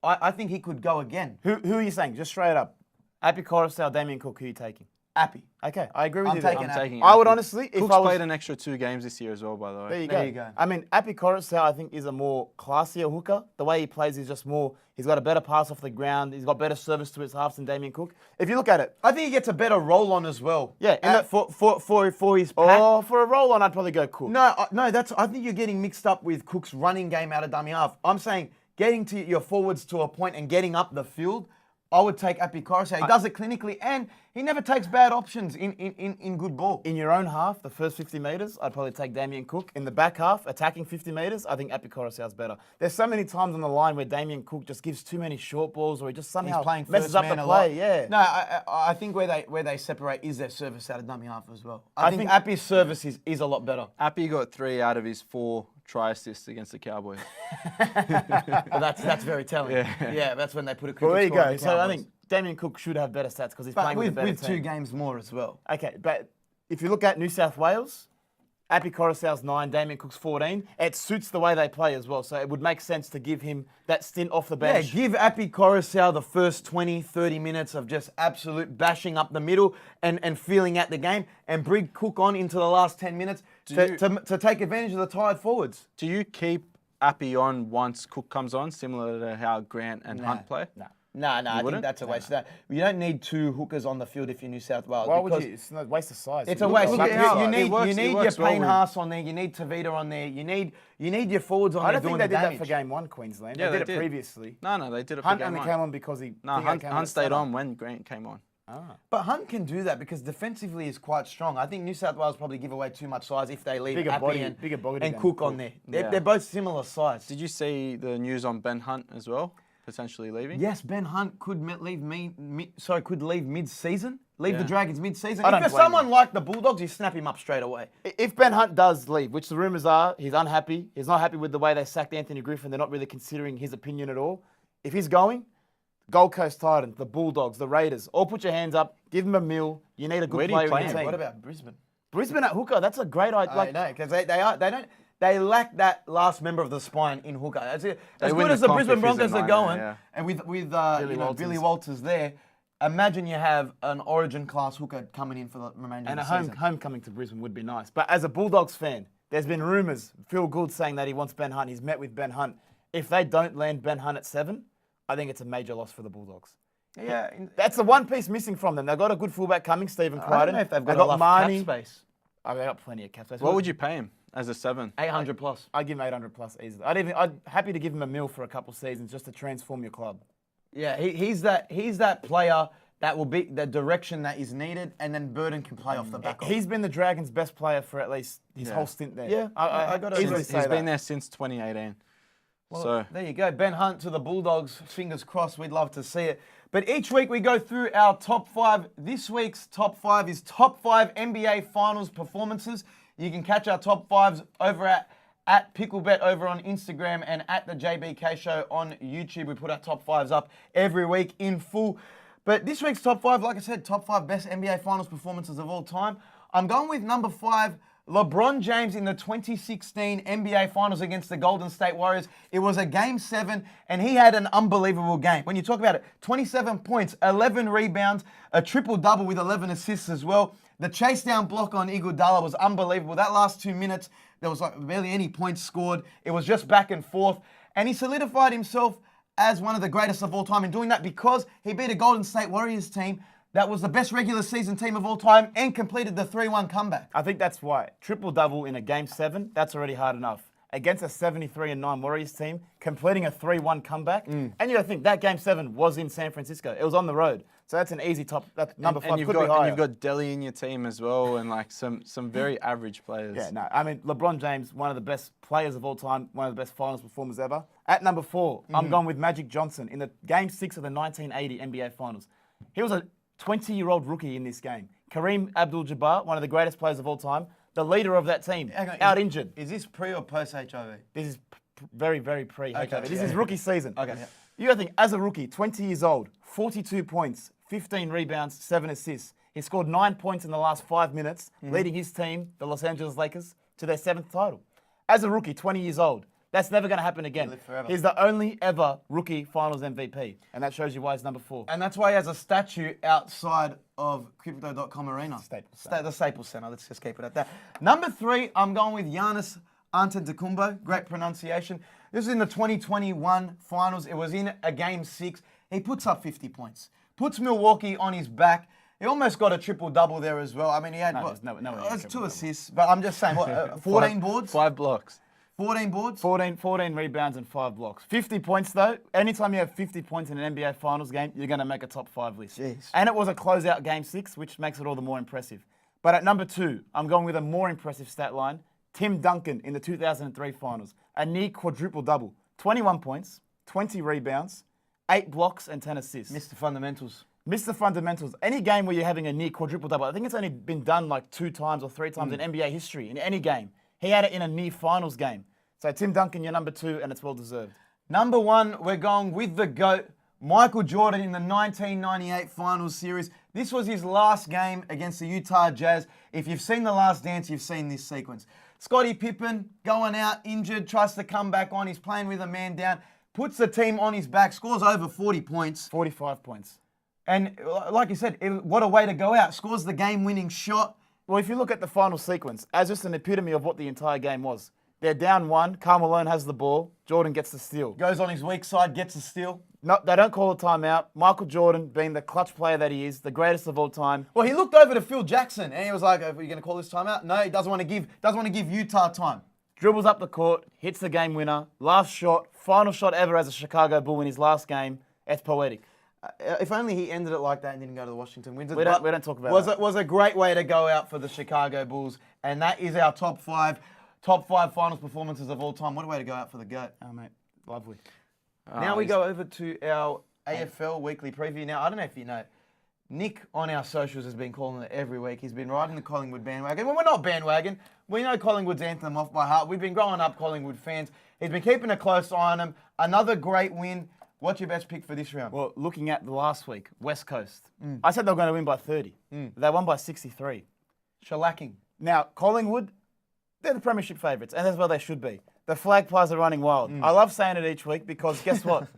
I think he could go again. Who are you saying? Just straight up. Api Koroisau, Damien Cook, who are you taking? Api. Okay, I agree with I'm you. there. taking I'm taking I would Api. honestly, if Cook's I was... played an extra 2 games this year as well, by the way. There you go. I mean, Api Koroisau, I think, is a more classier hooker. The way he plays is just more... He's got a better pass off the ground. He's got better service to his halves than Damien Cook. If you look at it... I think he gets a better roll on as well. Yeah. For his pack. Oh, for a roll-on, I'd probably go Cook. No, I think you're getting mixed up with Cook's running game out of dummy half. I'm saying getting to your forwards to a point and getting up the field, I would take Api Koroisau. He does it clinically and he never takes bad options in good ball. In your own half, the first 50 metres, I'd probably take Damien Cook. In the back half, attacking 50 metres, I think Api Koroisau's better. There's so many times on the line where Damien Cook just gives too many short balls or he just somehow He's playing messes first up man the a lot. play. Yeah. No, I think where they separate is their service out of dummy half as well. I think think- Api's service is a lot better. Api got 3 out of his 4 try assists against the Cowboys. But that's very telling. Yeah, that's when they put a cricket Well, there you score on go. the So I Cowboys. think Damien Cook should have better stats because he's But playing with a better with 2 team. games more as well. Okay, but if you look at New South Wales, Api Koroisau's 9, Damien Cook's 14. It suits the way they play as well, so it would make sense to give him that stint off the Yeah, bench. give Api Koroisau the first 20, 30 minutes of just absolute bashing up the middle and feeling out the game and bring Cook on into the last 10 minutes to take advantage of the tired forwards. Do you keep Api on once Cook comes on, similar to how Grant and Hunt play? No, I think wouldn't? that's a waste of that. You don't need 2 hookers on the field if you're New South Wales. Why would because you? It's a waste of size. It's a waste. look at You how- need it works- you it need your works well Payne with- Haas on there. You need Tavita on there. You need your forwards on I there don't think doing they the did damage. that for game 1, Queensland. Yeah, they they did it did. previously. No, they did it for Hunt game only 1. came on because he... No, I think Hunt stayed on when Grant came on. But Hunt can do that because defensively he's quite strong. I think New South Wales probably give away too much size if they leave Bigger Appy body and than Cook on there. Yeah. They're both similar size. Did you see the news on Ben Hunt as well, potentially leaving? Yes, Ben Hunt could leave mid-season. Leave the Yeah. Dragons mid-season. I don't If you're blame someone like the Bulldogs, you snap him up straight away. If Ben Hunt does leave, which the rumours are, he's unhappy. He's not happy with the way they sacked Anthony Griffin. They're not really considering his opinion at all. If he's going, Gold Coast Titans, the Bulldogs, the Raiders, all put your hands up. Give him a mill. You need a good Where do you player play in your him? team. What about Brisbane? Brisbane at hooker? That's a great idea. I know, because they lack that last member of the spine in hooker. As They good win as the the comp Brisbane if he's Broncos in are minor, going, yeah. and with Walters. Billy Walters there, imagine you have an Origin class hooker coming in for the remainder And of a the season. homecoming to Brisbane would be nice. But as a Bulldogs fan, there's been rumours, Phil Gould saying that he wants Ben Hunt. He's met with Ben Hunt. If they don't land Ben Hunt at 7, I think it's a major loss for the Bulldogs. Yeah, That's the one piece missing from them. They've got a good fullback coming, Stephen Crichton. I don't know if they've got They enough Marnie. cap space. Oh, they got plenty of cap space. What would you pay him as a 7? 800 plus. I'd give him 800 plus easily. I'd happy to give him a mil for a couple seasons just to transform your club. Yeah, he's that player that will be the direction that is needed, and then Burden can play off the back. He's been the Dragons' best player for at least his Yeah. whole stint there. Yeah, I got to easily He's say that. been there since 2018. So There you go. Ben Hunt to the Bulldogs. Fingers crossed. We'd love to see it. But each week we go through our top 5. This week's top 5 is top 5 NBA Finals performances. You can catch our top 5s over at Picklebet over on Instagram and at the JBK Show on YouTube. We put our top 5s up every week in full. But this week's top 5, like I said, top 5 best NBA Finals performances of all time. I'm going with number 5, LeBron James in the 2016 NBA Finals against the Golden State Warriors. It was a Game 7, and he had an unbelievable game. When you talk about it, 27 points, 11 rebounds, a triple-double with 11 assists as well. The chase down block on Iguodala was unbelievable. That last 2 minutes, there was like barely any points scored. It was just back and forth. And he solidified himself as one of the greatest of all time in doing that because he beat a Golden State Warriors team that was the best regular season team of all time and completed the 3-1 comeback. I think that's why. Triple-double in a Game 7, that's already hard enough. Against a 73-9 Warriors team, completing a 3-1 comeback. And you got to think, that Game 7 was in San Francisco. It was on the road. So that's an easy top. That's number 5 you've could got, be higher. and you've got Delhi in your team as well, and like some very average players. Yeah, no. I mean, LeBron James, one of the best players of all time, one of the best finals performers ever. At number 4, I'm going with Magic Johnson in the Game 6 of the 1980 NBA Finals. He was a 20-year-old rookie in this game. Kareem Abdul-Jabbar, one of the greatest players of all time, the leader of that team, out injured. Is this pre or post HIV? This is very, very pre-HIV. Okay, This yeah. is rookie season. Okay. Yeah. You got to think, as a rookie, 20 years old, 42 points, 15 rebounds, 7 assists. He scored 9 points in the last 5 minutes, leading his team, the Los Angeles Lakers, to their 7th title. As a rookie, 20 years old. That's never going to happen again. live forever. He's the only ever rookie finals MVP. And that shows you why he's number 4. And that's why he has a statue outside of Crypto.com Arena. Staples Center. The Staples Center. Let's just keep it at that. Number 3, I'm going with Giannis Antetokounmpo. Great pronunciation. This is in the 2021 finals. It was in a Game 6. He puts up 50 points. Puts Milwaukee on his back. He almost got a triple-double there as well. I mean, he had No, there's no way he had a That's 2 triple-double. assists. But I'm just saying, what, 14 boards? 5 blocks. 14 boards? 14 rebounds and 5 blocks. 50 points though. Anytime you have 50 points in an NBA Finals game, you're going to make a top 5 list. Jeez. And it was a closeout Game 6, which makes it all the more impressive. But at number 2, I'm going with a more impressive stat line. Tim Duncan in the 2003 Finals. A near quadruple-double. 21 points, 20 rebounds, 8 blocks and 10 assists. Mr. Fundamentals. Mr. Fundamentals. Any game where you're having a near quadruple-double, I think it's only been done like 2 times or 3 times in NBA history, in any game. He had it in a near finals game. So Tim Duncan, you're number 2, and it's well-deserved. Number 1, we're going with the GOAT, Michael Jordan in the 1998 Finals Series. This was his last game against the Utah Jazz. If you've seen The Last Dance, you've seen this sequence. Scottie Pippen going out injured, tries to come back on. He's playing with a man down, puts the team on his back, scores over 40 points. 45 points. And like you said, what a way to go out. Scores the game-winning shot. Well, if you look at the final sequence, as just an epitome of what the entire game was, they're down 1, Karl Malone has the ball, Jordan gets the steal. Goes on his weak side, gets a steal. No, they don't call a timeout. Michael Jordan, being the clutch player that he is, the greatest of all time. Well, he looked over to Phil Jackson and he was like, "Are you going to call this timeout?" No, he doesn't want to give Utah time. Dribbles up the court, hits the game winner, last shot, final shot ever as a Chicago Bull in his last game. It's poetic. If only he ended it like that and didn't go to the Washington Wizards. We don't But talk about was that. Was a great way to go out for the Chicago Bulls, and that is our top five finals performances of all time. What a way to go out for the GOAT. Oh, mate. Lovely. Now we go over to our AFL weekly preview. Now, I don't know if you know, Nick on our socials has been calling it every week. He's been riding the Collingwood bandwagon. Well, we're not bandwagon. We know Collingwood's anthem off by heart. We've been growing up Collingwood fans. He's been keeping a close eye on them. Another great win. What's your best pick for this round? Well, looking at the last week, West Coast. I said they were going to win by 30. They won by 63. Shellacking. Now, Collingwood, they're the premiership favourites, and that's where they should be. The flag pies are running wild. I love saying it each week because guess what?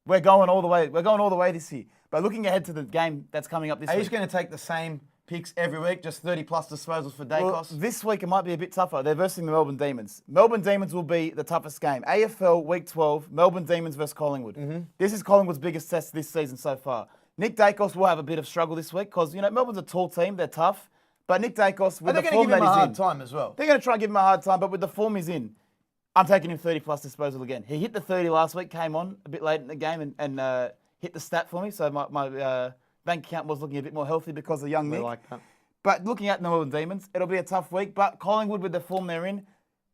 We're going all the way. We're going all the way this year. But looking ahead to the game that's coming up this Are you week. just going to take the same picks every week, just 30-plus disposals for Dacos? Well, this week it might be a bit tougher. They're versing the Melbourne Demons. Melbourne Demons will be the toughest game. AFL Week 12, Melbourne Demons versus Collingwood. This is Collingwood's biggest test this season so far. Nick Dacos will have a bit of struggle this week because, Melbourne's a tall team. They're tough. But Nick Dacos, with They're the going to form give him that a he's hard in, time as well. they're going to try and give him a hard time, but with the form he's in, I'm taking him 30-plus disposal again. He hit the 30 last week, came on a bit late in the game and hit the stat for me. So my bank account was looking a bit more healthy because of young Nick. like that. But looking at the Melbourne Demons, it'll be a tough week. But Collingwood, with the form they're in,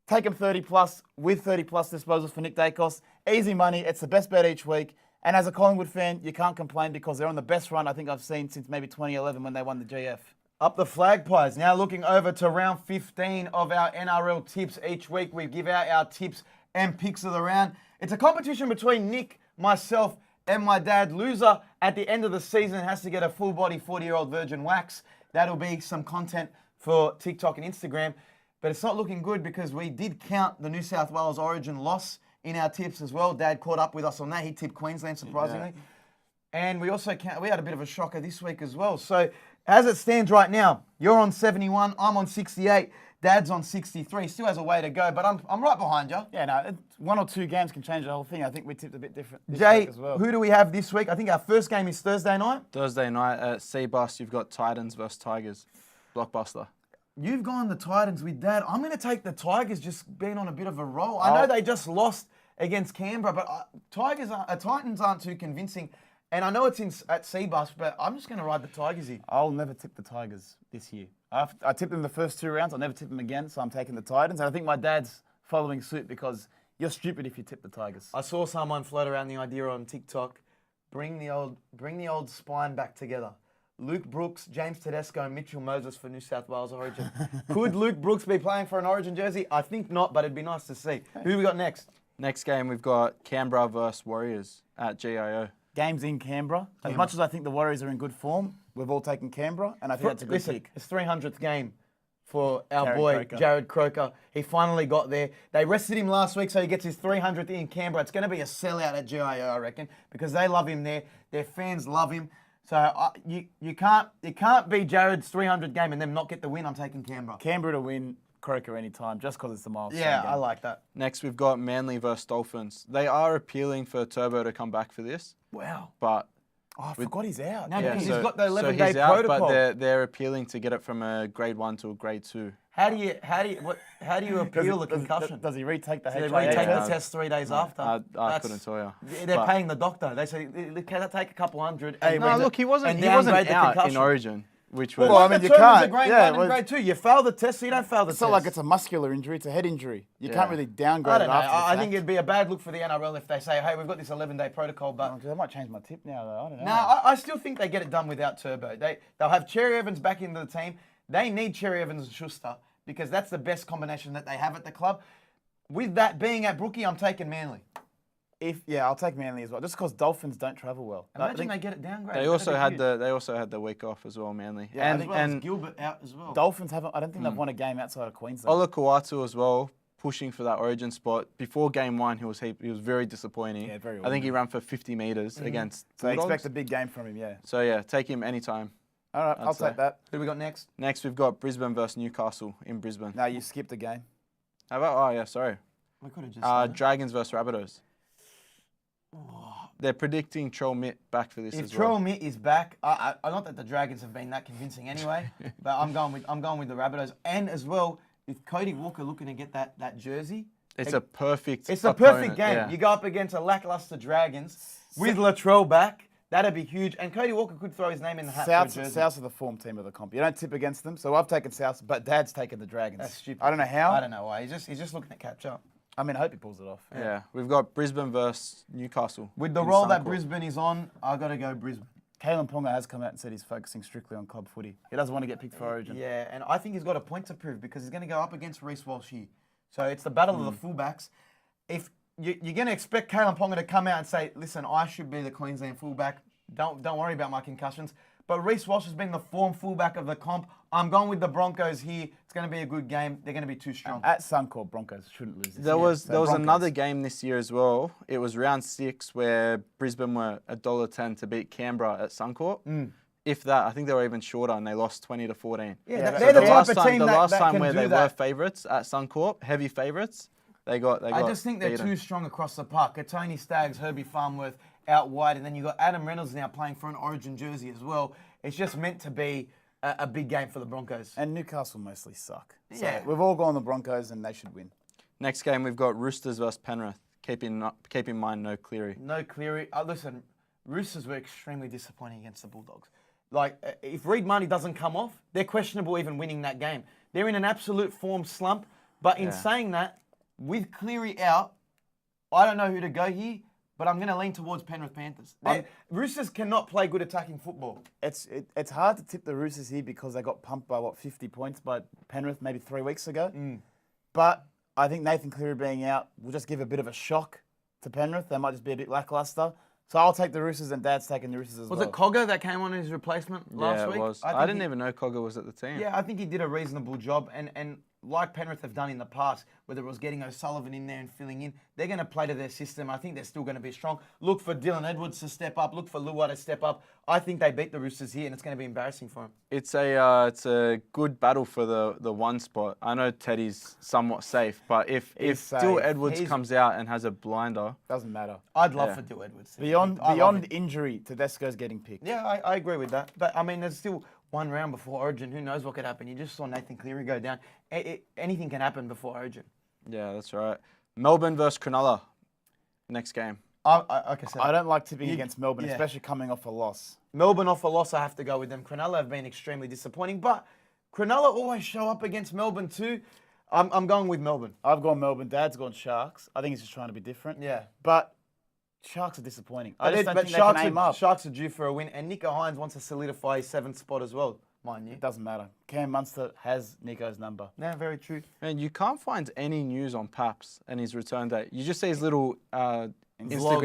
take them 30-plus with 30-plus disposals for Nick Dacos. Easy money. It's the best bet each week. And as a Collingwood fan, you can't complain because they're on the best run I think I've seen since maybe 2011 when they won the GF. Up the flag pies. Now looking over to round 15 of our NRL tips. Each week we give out our tips and picks of the round. It's a competition between Nick, myself, and my dad. Loser at the end of the season has to get a full body 40-year-old virgin wax. That'll be some content for TikTok and Instagram. But it's not looking good because we did count the New South Wales Origin loss in our tips as well. Dad caught up with us on that. He tipped Queensland, surprisingly. And we also we had a bit of a shocker this week as well. So as it stands right now, you're on 71, I'm on 68, Dad's on 63. Still has a way to go, but I'm right behind you. Yeah, no, one or two games can change the whole thing. I think we tipped a bit different this Jay, week as well. who do we have this week? I think our first game is Thursday night. Thursday night at Seabus, you've got Titans versus Tigers. Blockbuster. You've gone the Titans with Dad. I'm going to take the Tigers just being on a bit of a roll. I know they just lost against Canberra, but Titans aren't too convincing. And I know it's at Seabus, but I'm just going to ride the Tigers here. I'll never tip the Tigers this year. I tipped them the first two rounds. I'll never tip them again, so I'm taking the Titans. And I think my dad's following suit because you're stupid if you tip the Tigers. I saw someone float around the idea on TikTok, bring the old spine back together. Luke Brooks, James Tedesco, and Mitchell Moses for New South Wales Origin. Could Luke Brooks be playing for an Origin jersey? I think not, but it'd be nice to see. Who have we got next? Next game, we've got Canberra versus Warriors at GIO. Games in Canberra. As much as I think the Warriors are in good form, we've all taken Canberra, and I think that's a good Listen, pick. it's 300th game for our Jared boy, Croker. Jared Croker. He finally got there. They rested him last week, so he gets his 300th in Canberra. It's going to be a sellout at GIO, I reckon, because they love him there. Their fans love him. So you can't be Jared's 300th game and then not get the win. I'm taking Canberra. Canberra to win Croker anytime, just because it's the milestone Yeah, game. I like that. Next, we've got Manly versus Dolphins. They are appealing for Turbo to come back for this, Wow. but Oh, I forgot he's out. No, yeah, because so, he's got the so 11-day he's out, protocol. but they're appealing to get it from a grade 1 to a grade 2. How do you appeal the concussion? Does he retake the Do they HIA retake test? the test 3 days after? I That's- couldn't tell you. They're But- paying the doctor. They say, can that take a couple hundred? Hey, and No, look, he wasn't downgrade the out in concussion? Origin, which was Well, I mean, The you term is can't. a grade Yeah, 1 well, and grade 2. You fail the test, so you don't fail the It's test. not like it's a muscular injury, it's a head injury. You can't really downgrade I don't it know. after the I fact. think it'd be a bad look for the NRL if they say, hey, we've got this 11-day protocol, but... I might change my tip now, though. I don't know. No, I still think they get it done without Turbo. They'll have Cherry Evans back into the team. They need Cherry Evans and Schuster because that's the best combination that they have at the club. With that being at Brookie, I'm taking Manly. I'll take Manly as well, just because Dolphins don't travel well. I Imagine think they get it downgraded. they also had the week off as well, Manly. Yeah, as well as Gilbert out as well. Dolphins haven't. I don't think they've won a game outside of Queensland. Ola Kawatu as well, pushing for that Origin spot. Before game 1, he was very disappointing. Yeah, very I think he ran for 50 meters against so I Bulldogs. expect a big game from him. Yeah. So yeah, take him anytime. All right, I'll say. take that. Who we got next? Next, we've got Brisbane versus Newcastle in Brisbane. No, you skipped a game. How about? Oh yeah, sorry. We could have just... Dragons versus Rabbitohs. They're predicting Troll Mitt back for this If as well. Troll Mitt is back, I not that the Dragons have been that convincing anyway, but I'm going with the Rabbitohs, and as well with Cody Walker looking to get that jersey. It's a perfect. It's a perfect opponent, game. yeah. You go up against a lackluster Dragons with Latrell back. That'd be huge. And Cody Walker could throw his name in the hat South's, for a jersey. South's are the form team of the comp. You don't tip against them, so I've taken South, but Dad's taken the Dragons. That's stupid. I don't know how. I don't know why. He's just looking to catch up. I mean, I hope he pulls it off. Yeah, we've got Brisbane versus Newcastle. With the in role that Suncorp. Brisbane is on, I got to go Brisbane. Kalen Ponga has come out and said he's focusing strictly on club footy. He doesn't want to get picked for Origin. Yeah, and I think he's got a point to prove because he's going to go up against Reece Walsh here. So it's the battle of the fullbacks. If you're going to expect Kalen Ponga to come out and say, listen, I should be the Queensland fullback. Don't worry about my concussions. But Reece Walsh has been the form fullback of the comp. I'm going with the Broncos here. It's going to be a good game. They're going to be too strong. At Suncorp, Broncos shouldn't lose this There year. was So there was Broncos. another game this year as well. It was round 6 where Brisbane were $1.10 to beat Canberra at Suncorp. If that, I think they were even shorter and they lost 20-14. Yeah, but they're the the type last of time, team the that, last that time can where do they that. were favourites at Suncorp, heavy favourites, they got. I just think they're beaten. too strong across the park. Tony Staggs, Herbie Farnworth out wide, and then you've got Adam Reynolds now playing for an Origin jersey as well. It's just meant to be a big game for the Broncos. And Newcastle mostly suck. So Yeah. we've all gone the Broncos and they should win. Next game we've got Roosters versus Penrith. Keep in mind no Cleary. No Cleary. Listen, Roosters were extremely disappointing against the Bulldogs. Like, if Reid Marnie doesn't come off, they're questionable even winning that game. They're in an absolute form slump. But in saying that, with Cleary out, I don't know who to go here, but I'm going to lean towards Penrith Panthers. Roosters cannot play good attacking football. It's hard to tip the Roosters here because they got pumped by, 50 points by Penrith maybe 3 weeks ago. But I think Nathan Cleary being out will just give a bit of a shock to Penrith. They might just be a bit lackluster. So I'll take the Roosters and Dad's taking the Roosters as well. Was it Cogger that came on as replacement last Yeah, week? it was. think I didn't he- even know Cogger was at the team. Yeah, I think he did a reasonable job. And like Penrith have done in the past, whether it was getting O'Sullivan in there and filling in, they're going to play to their system. I think they're still going to be strong. Look for Dylan Edwards to step up. Look for Luai to step up. I think they beat the Roosters here, and it's going to be embarrassing for them. It's a good battle for the one spot. I know Teddy's somewhat safe, but if He's Dill safe. Edwards comes out and has a blinder, Doesn't matter. I'd love Yeah. for Dylan Edwards. to be Beyond picked. I love him. injury, Tedesco's getting picked. Yeah, I agree with that. But, I mean, there's still one round before Origin. Who knows what could happen? You just saw Nathan Cleary go down. Anything can happen before Origin. yeah, that's right. Melbourne versus Cronulla. Next game. Like I said, I don't like tipping You- against Melbourne, yeah. especially coming off a loss. Melbourne off a loss, I have to go with them. Cronulla have been extremely disappointing, but Cronulla always show up against Melbourne too. I'm going with Melbourne. I've gone Melbourne. Dad's gone Sharks. I think he's just trying to be different. Yeah. But Sharks are disappointing. I just don't but think they can aim up. Sharks are due for a win, and Nico Hines wants to solidify his 7th spot as well, mind you. It doesn't matter. Cam Munster has Nico's number. Yeah, very true. Man, you can't find any news on Paps and his return date. You just see his little Instagram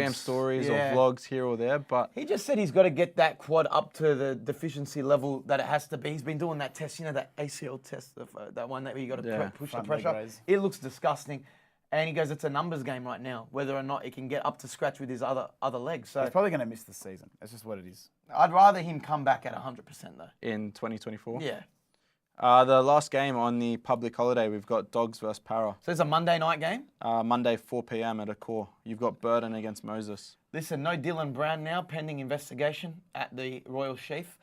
Vlogs. stories Yeah. or vlogs here or there, but He just said he's got to get that quad up to the deficiency level that it has to be. He's been doing that test, that ACL test, that one that you got to Yeah. push the Front leg pressure up. raise. It looks disgusting. And he goes, it's a numbers game right now, whether or not he can get up to scratch with his other legs. So He's probably going to miss the season. That's just what it is. I'd rather him come back at 100% though. in 2024. Yeah. The last game on the public holiday, we've got Dogs versus Para. So it's a Monday night game. Monday, 4 p.m. at a core. You've got Burton against Moses. Listen, no Dylan Brown now, pending investigation at the Royal Sheaf.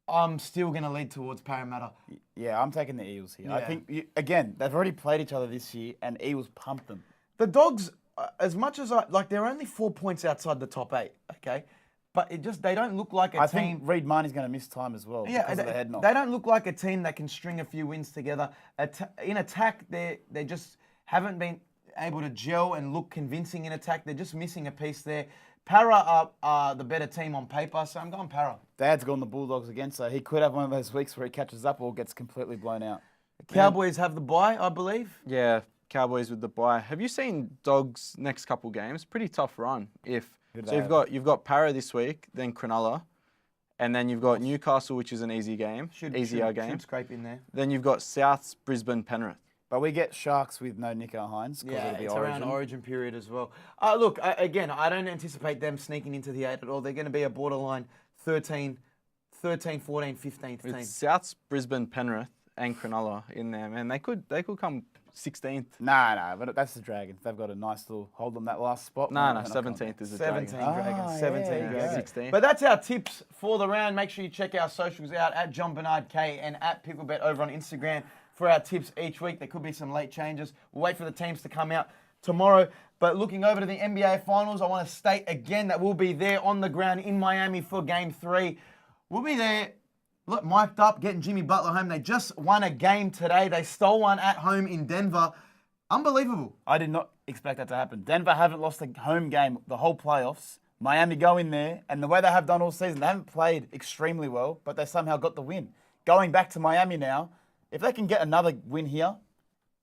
I'm still going to lead towards Parramatta. Yeah, I'm taking the Eels here. I Yeah. think, again, they've already played each other this year and Eels pumped them. The Dogs, as much as they're only 4 points outside the top 8, okay? But they don't look like a I team. think Reid Marnie's going to miss time as well because of the head knock. they don't look like a team that can string a few wins together. In attack, they just haven't been able to gel and look convincing in attack. They're just missing a piece there. Para are the better team on paper, so I'm going Para. Dad's gone the Bulldogs again, so he could have one of those weeks where he catches up or gets completely blown out. The Cowboys have the bye, I believe. Yeah, Cowboys with the bye. Have you seen Dogs' next couple games? Pretty tough run. Who do So they you've got Para this week, then Cronulla, and then you've got Newcastle, which is an easy game, easier game. Should scrape in there. Then you've got Souths, Brisbane, Penrith. But we get Sharks with no Nico Hines because Yeah, it'll be it's Origin. around Origin period as well. Look, again, I don't anticipate them sneaking into the 8 at all. They're going to be a borderline 13, 14, 15th team. It's Souths, Brisbane, Penrith, and Cronulla in there, man. They could come 16th. Nah, but that's the Dragons. They've got a nice little hold on that last spot. No, They're not 17th is the 17 Dragons. Dragons. Ah, 17 yeah, Dragons. 16. But that's our tips for the round. Make sure you check our socials out at Jon-Bernard K and at Picklebet over on Instagram for our tips each week. There could be some late changes. We'll wait for the teams to come out tomorrow. But looking over to the NBA Finals, I want to state again that we'll be there on the ground in Miami for Game 3. We'll be there, look, mic'd up, getting Jimmy Butler home. They just won a game today. They stole one at home in Denver. Unbelievable. I did not expect that to happen. Denver haven't lost a home game the whole playoffs. Miami go in there, and the way they have done all season, they haven't played extremely well, but they somehow got the win. Going back to Miami now, if they can get another win here,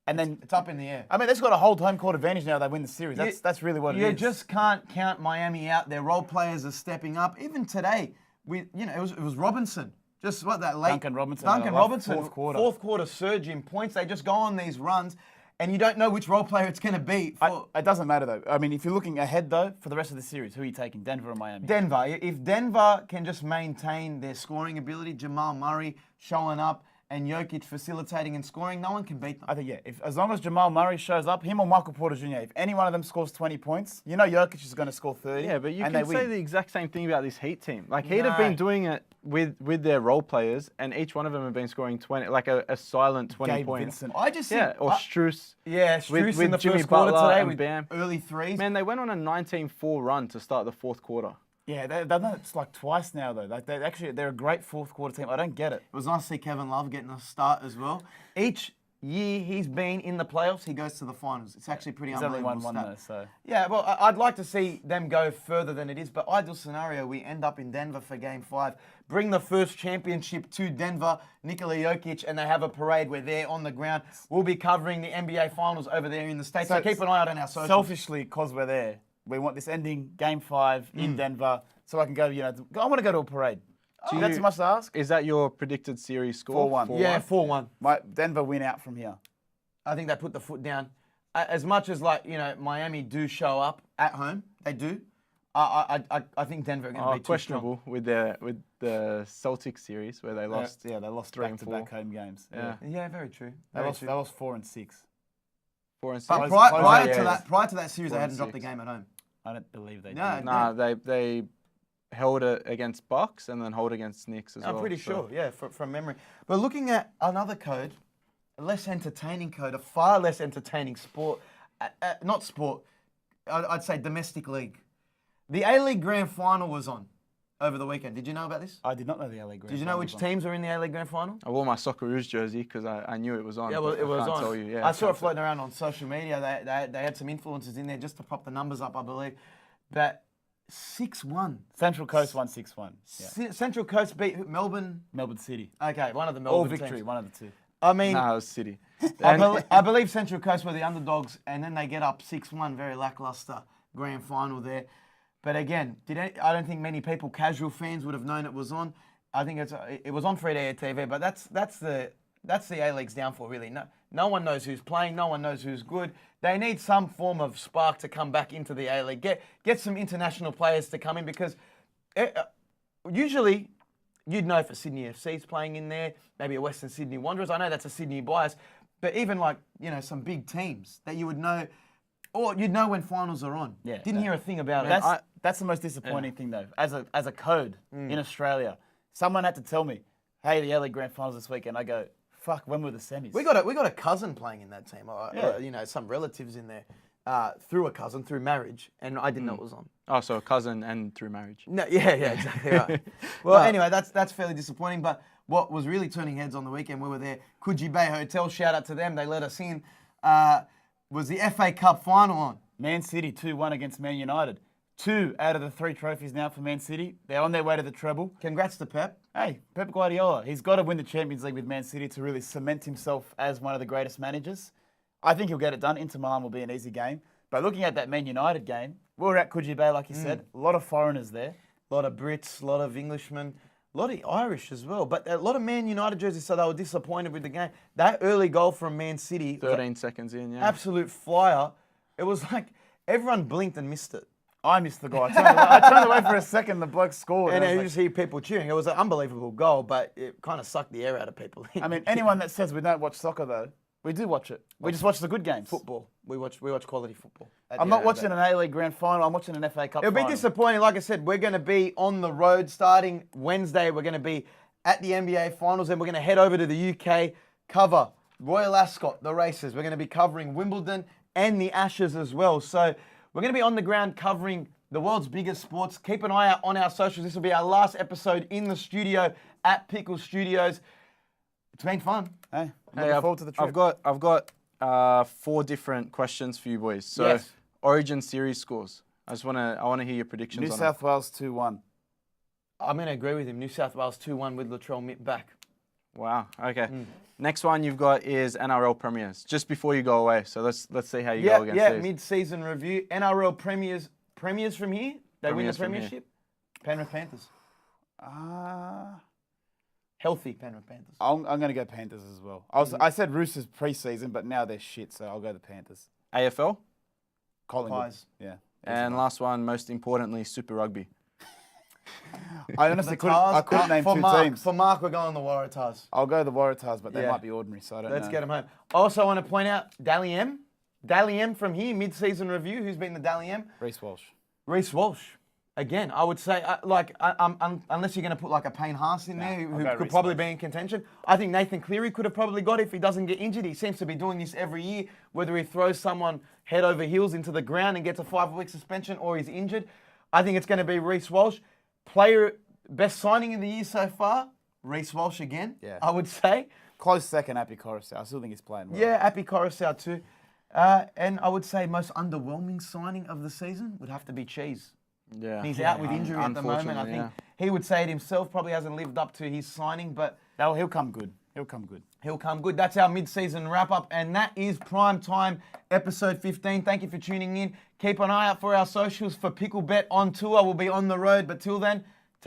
and then It's up in the air. I mean, they've got a whole home court advantage now. They win the series. That's really what it is. You just can't count Miami out. Their role players are stepping up. Even today, it was Robinson. Just what that late Duncan Robinson, fourth quarter surge in points. They just go on these runs, and you don't know which role player it's going to be. It doesn't matter though. I mean, if you're looking ahead though for the rest of the series, who are you taking, Denver or Miami? Denver. If Denver can just maintain their scoring ability, Jamal Murray showing up and Jokic facilitating and scoring, no one can beat them. I think, as long as Jamal Murray shows up, him or Michael Porter Jr., if any one of them scores 20 points, you know Jokic is going to score 30. Yeah, but you and can they say win. the exact same thing about this Heat team. Like, Heat have been doing it with their role players, and each one of them have been scoring 20, like a silent 20 Gabe points. Vincent. I just think, Yeah, or Strus. yeah, Strus in the Jimmy first quarter Butler today and with Bam. early threes. Man, they went on a 19-4 run to start the fourth quarter. Yeah, they've done that like twice now though. Like they're a great fourth quarter team. I don't get it. It was nice to see Kevin Love getting a start as well. Each year he's been in the playoffs, he goes to the finals. It's actually pretty He's only unbelievable. won one stat. though, so. Yeah, well, I'd like to see them go further than it is, but ideal scenario, we end up in Denver for Game 5. Bring the first championship to Denver, Nikola Jokic, and they have a parade where they're on the ground. We'll be covering the NBA Finals over there in the States, so keep an eye out on our socials. Selfishly, because we're there, we want this ending Game 5 in Denver, so I can go. I want to go to a parade. That's much to ask. Is that your predicted series score? 4-1. Yeah, 4-1. Denver win out from here. I think they put the foot down. As much as Miami do show up at home, they do. I think Denver are going to be questionable with the Celtics series where they lost. Yeah, they lost 3 back-to-back home games. Yeah, very true. They lost 4 and 6. 4 and 6. But prior to that series, they hadn't dropped the game at home. I don't believe they did. Nah, they held it against Bucks and then hold against Knicks as well. I'm pretty sure, yeah, from memory. But looking at another code, a less entertaining code, a far less entertaining sport, not sport, I'd say domestic league. The A-League Grand Final was on over the weekend. Did you know about this? I did not know the LA Grand Did you know which teams are in the A-League Grand Final? I wore my Socceroos jersey because I knew it was on. Yeah, well, it was I can't on. tell you. Yeah, I saw it floating around on social media. They had some influencers in there just to prop the numbers up, I believe. But 6-1. Central Coast won 6-1. Yeah. Central Coast beat Melbourne. Melbourne City. Okay, one of the Melbourne All victory, teams. one of the two. I mean, Nah, it was City. I believe Central Coast were the underdogs, and then they get up 6-1, very lackluster grand final there. But again, I don't think many people, casual fans, would have known it was on. I think it was on free-to-air TV, but that's the A-League's downfall, really. No one knows who's playing, no one knows who's good. They need some form of spark to come back into the A-League. Get some international players to come in because usually you'd know if a Sydney FC's playing in there, maybe a Western Sydney Wanderers. I know that's a Sydney bias, but even some big teams that you would know, or you'd know when finals are on. Yeah, Didn't hear a thing about it. That's the most disappointing thing though. As a code in Australia, someone had to tell me, "Hey, the LA Grand Finals this weekend." I go, "Fuck, when were the semis?" We got a cousin playing in that team. Some relatives in there through a cousin through marriage, and I didn't know it was on. Oh, so a cousin and through marriage. No, yeah, exactly right. Well, anyway, that's fairly disappointing. But what was really turning heads on the weekend, we were there, Coogee Bay Hotel. Shout out to them, they let us in. Was the FA Cup final on? Man City 2-1 against Man United. 2 out of the 3 trophies now for Man City. They're on their way to the treble. Congrats to Pep. Hey, Pep Guardiola. He's got to win the Champions League with Man City to really cement himself as one of the greatest managers. I think he'll get it done. Inter Milan will be an easy game. But looking at that Man United game, we were at Coogee Bay, like you said. A lot of foreigners there. A lot of Brits, a lot of Englishmen, a lot of Irish as well. But a lot of Man United jerseys, so they were disappointed with the game. That early goal from Man City, 13 seconds in, yeah. absolute flyer. It was like everyone blinked and missed it. I missed the goal. I turned away for a second, the bloke scored. And I was you like, just hear people cheering. It was an unbelievable goal, but it kind of sucked the air out of people. I mean, anyone that says we don't watch soccer, though, we do watch it. We just watch the good games. Football. We watch quality football. I'm not watching an A-League Grand Final. I'm watching an FA Cup It'll final. be disappointing. Like I said, we're going to be on the road starting Wednesday. We're going to be at the NBA Finals, and we're going to head over to the UK, cover Royal Ascot, the races. We're going to be covering Wimbledon and the Ashes as well. So we're going to be on the ground covering the world's biggest sports. Keep an eye out on our socials. This will be our last episode in the studio at Pickle Studios. It's been fun. Hey, looking forward to the trip. I've got 4 different questions for you boys. So Yes. Origin series scores. I want to hear your predictions New on South Wales 2-1. I'm going to agree with him. New South Wales 2-1 with Latrell Mitt back. it. Wow. Okay. Next one you've got is NRL premiers. Just before you go away. So let's see how you go against these. Mid-season review. NRL premiers from here. They win the Premiers from here. premiership. Penrith Panthers. Uh, Healthy Penrith Panthers. I'm going to go Panthers as well. I said Roosters pre-season, but now they're shit, so I'll go the Panthers. AFL. Collingwood. Pies. Yeah. And last one, most importantly, Super Rugby. I honestly couldn't name for 2 Mark, teams. For Mark, we're going the Waratahs. I'll go the Waratahs, but they Yeah. might be ordinary, so I don't know. Let's get them home. Also, want to point out Dally M. Dally M from here, mid-season review. Who's been the Dally M? Reece Walsh. Reece Walsh. Again, I would say, unless you're going to put like a Payne Haas in there, who go could Reece probably Walsh. be in contention. I think Nathan Cleary could have probably got it if he doesn't get injured. He seems to be doing this every year, whether he throws someone head over heels into the ground and gets a 5-week suspension or he's injured. I think it's going to be Reece Walsh. Player, best signing of the year so far, Reece Walsh again, Yeah. I would say. Close second, Appy Coruscant. I still think he's playing well. Yeah, Appy Coruscant too. And I would say most underwhelming signing of the season would have to be Cheese. Yeah. He's out with injury at the moment. I unfortunately, think he would say it himself, probably hasn't lived up to his signing, but No, he'll come good. He'll come good. he'll come good. That's our mid-season wrap-up, and that is Prime Time, episode 15. Thank you for tuning in. Keep an eye out for our socials for Picklebet on tour. We'll be on the road, but till then,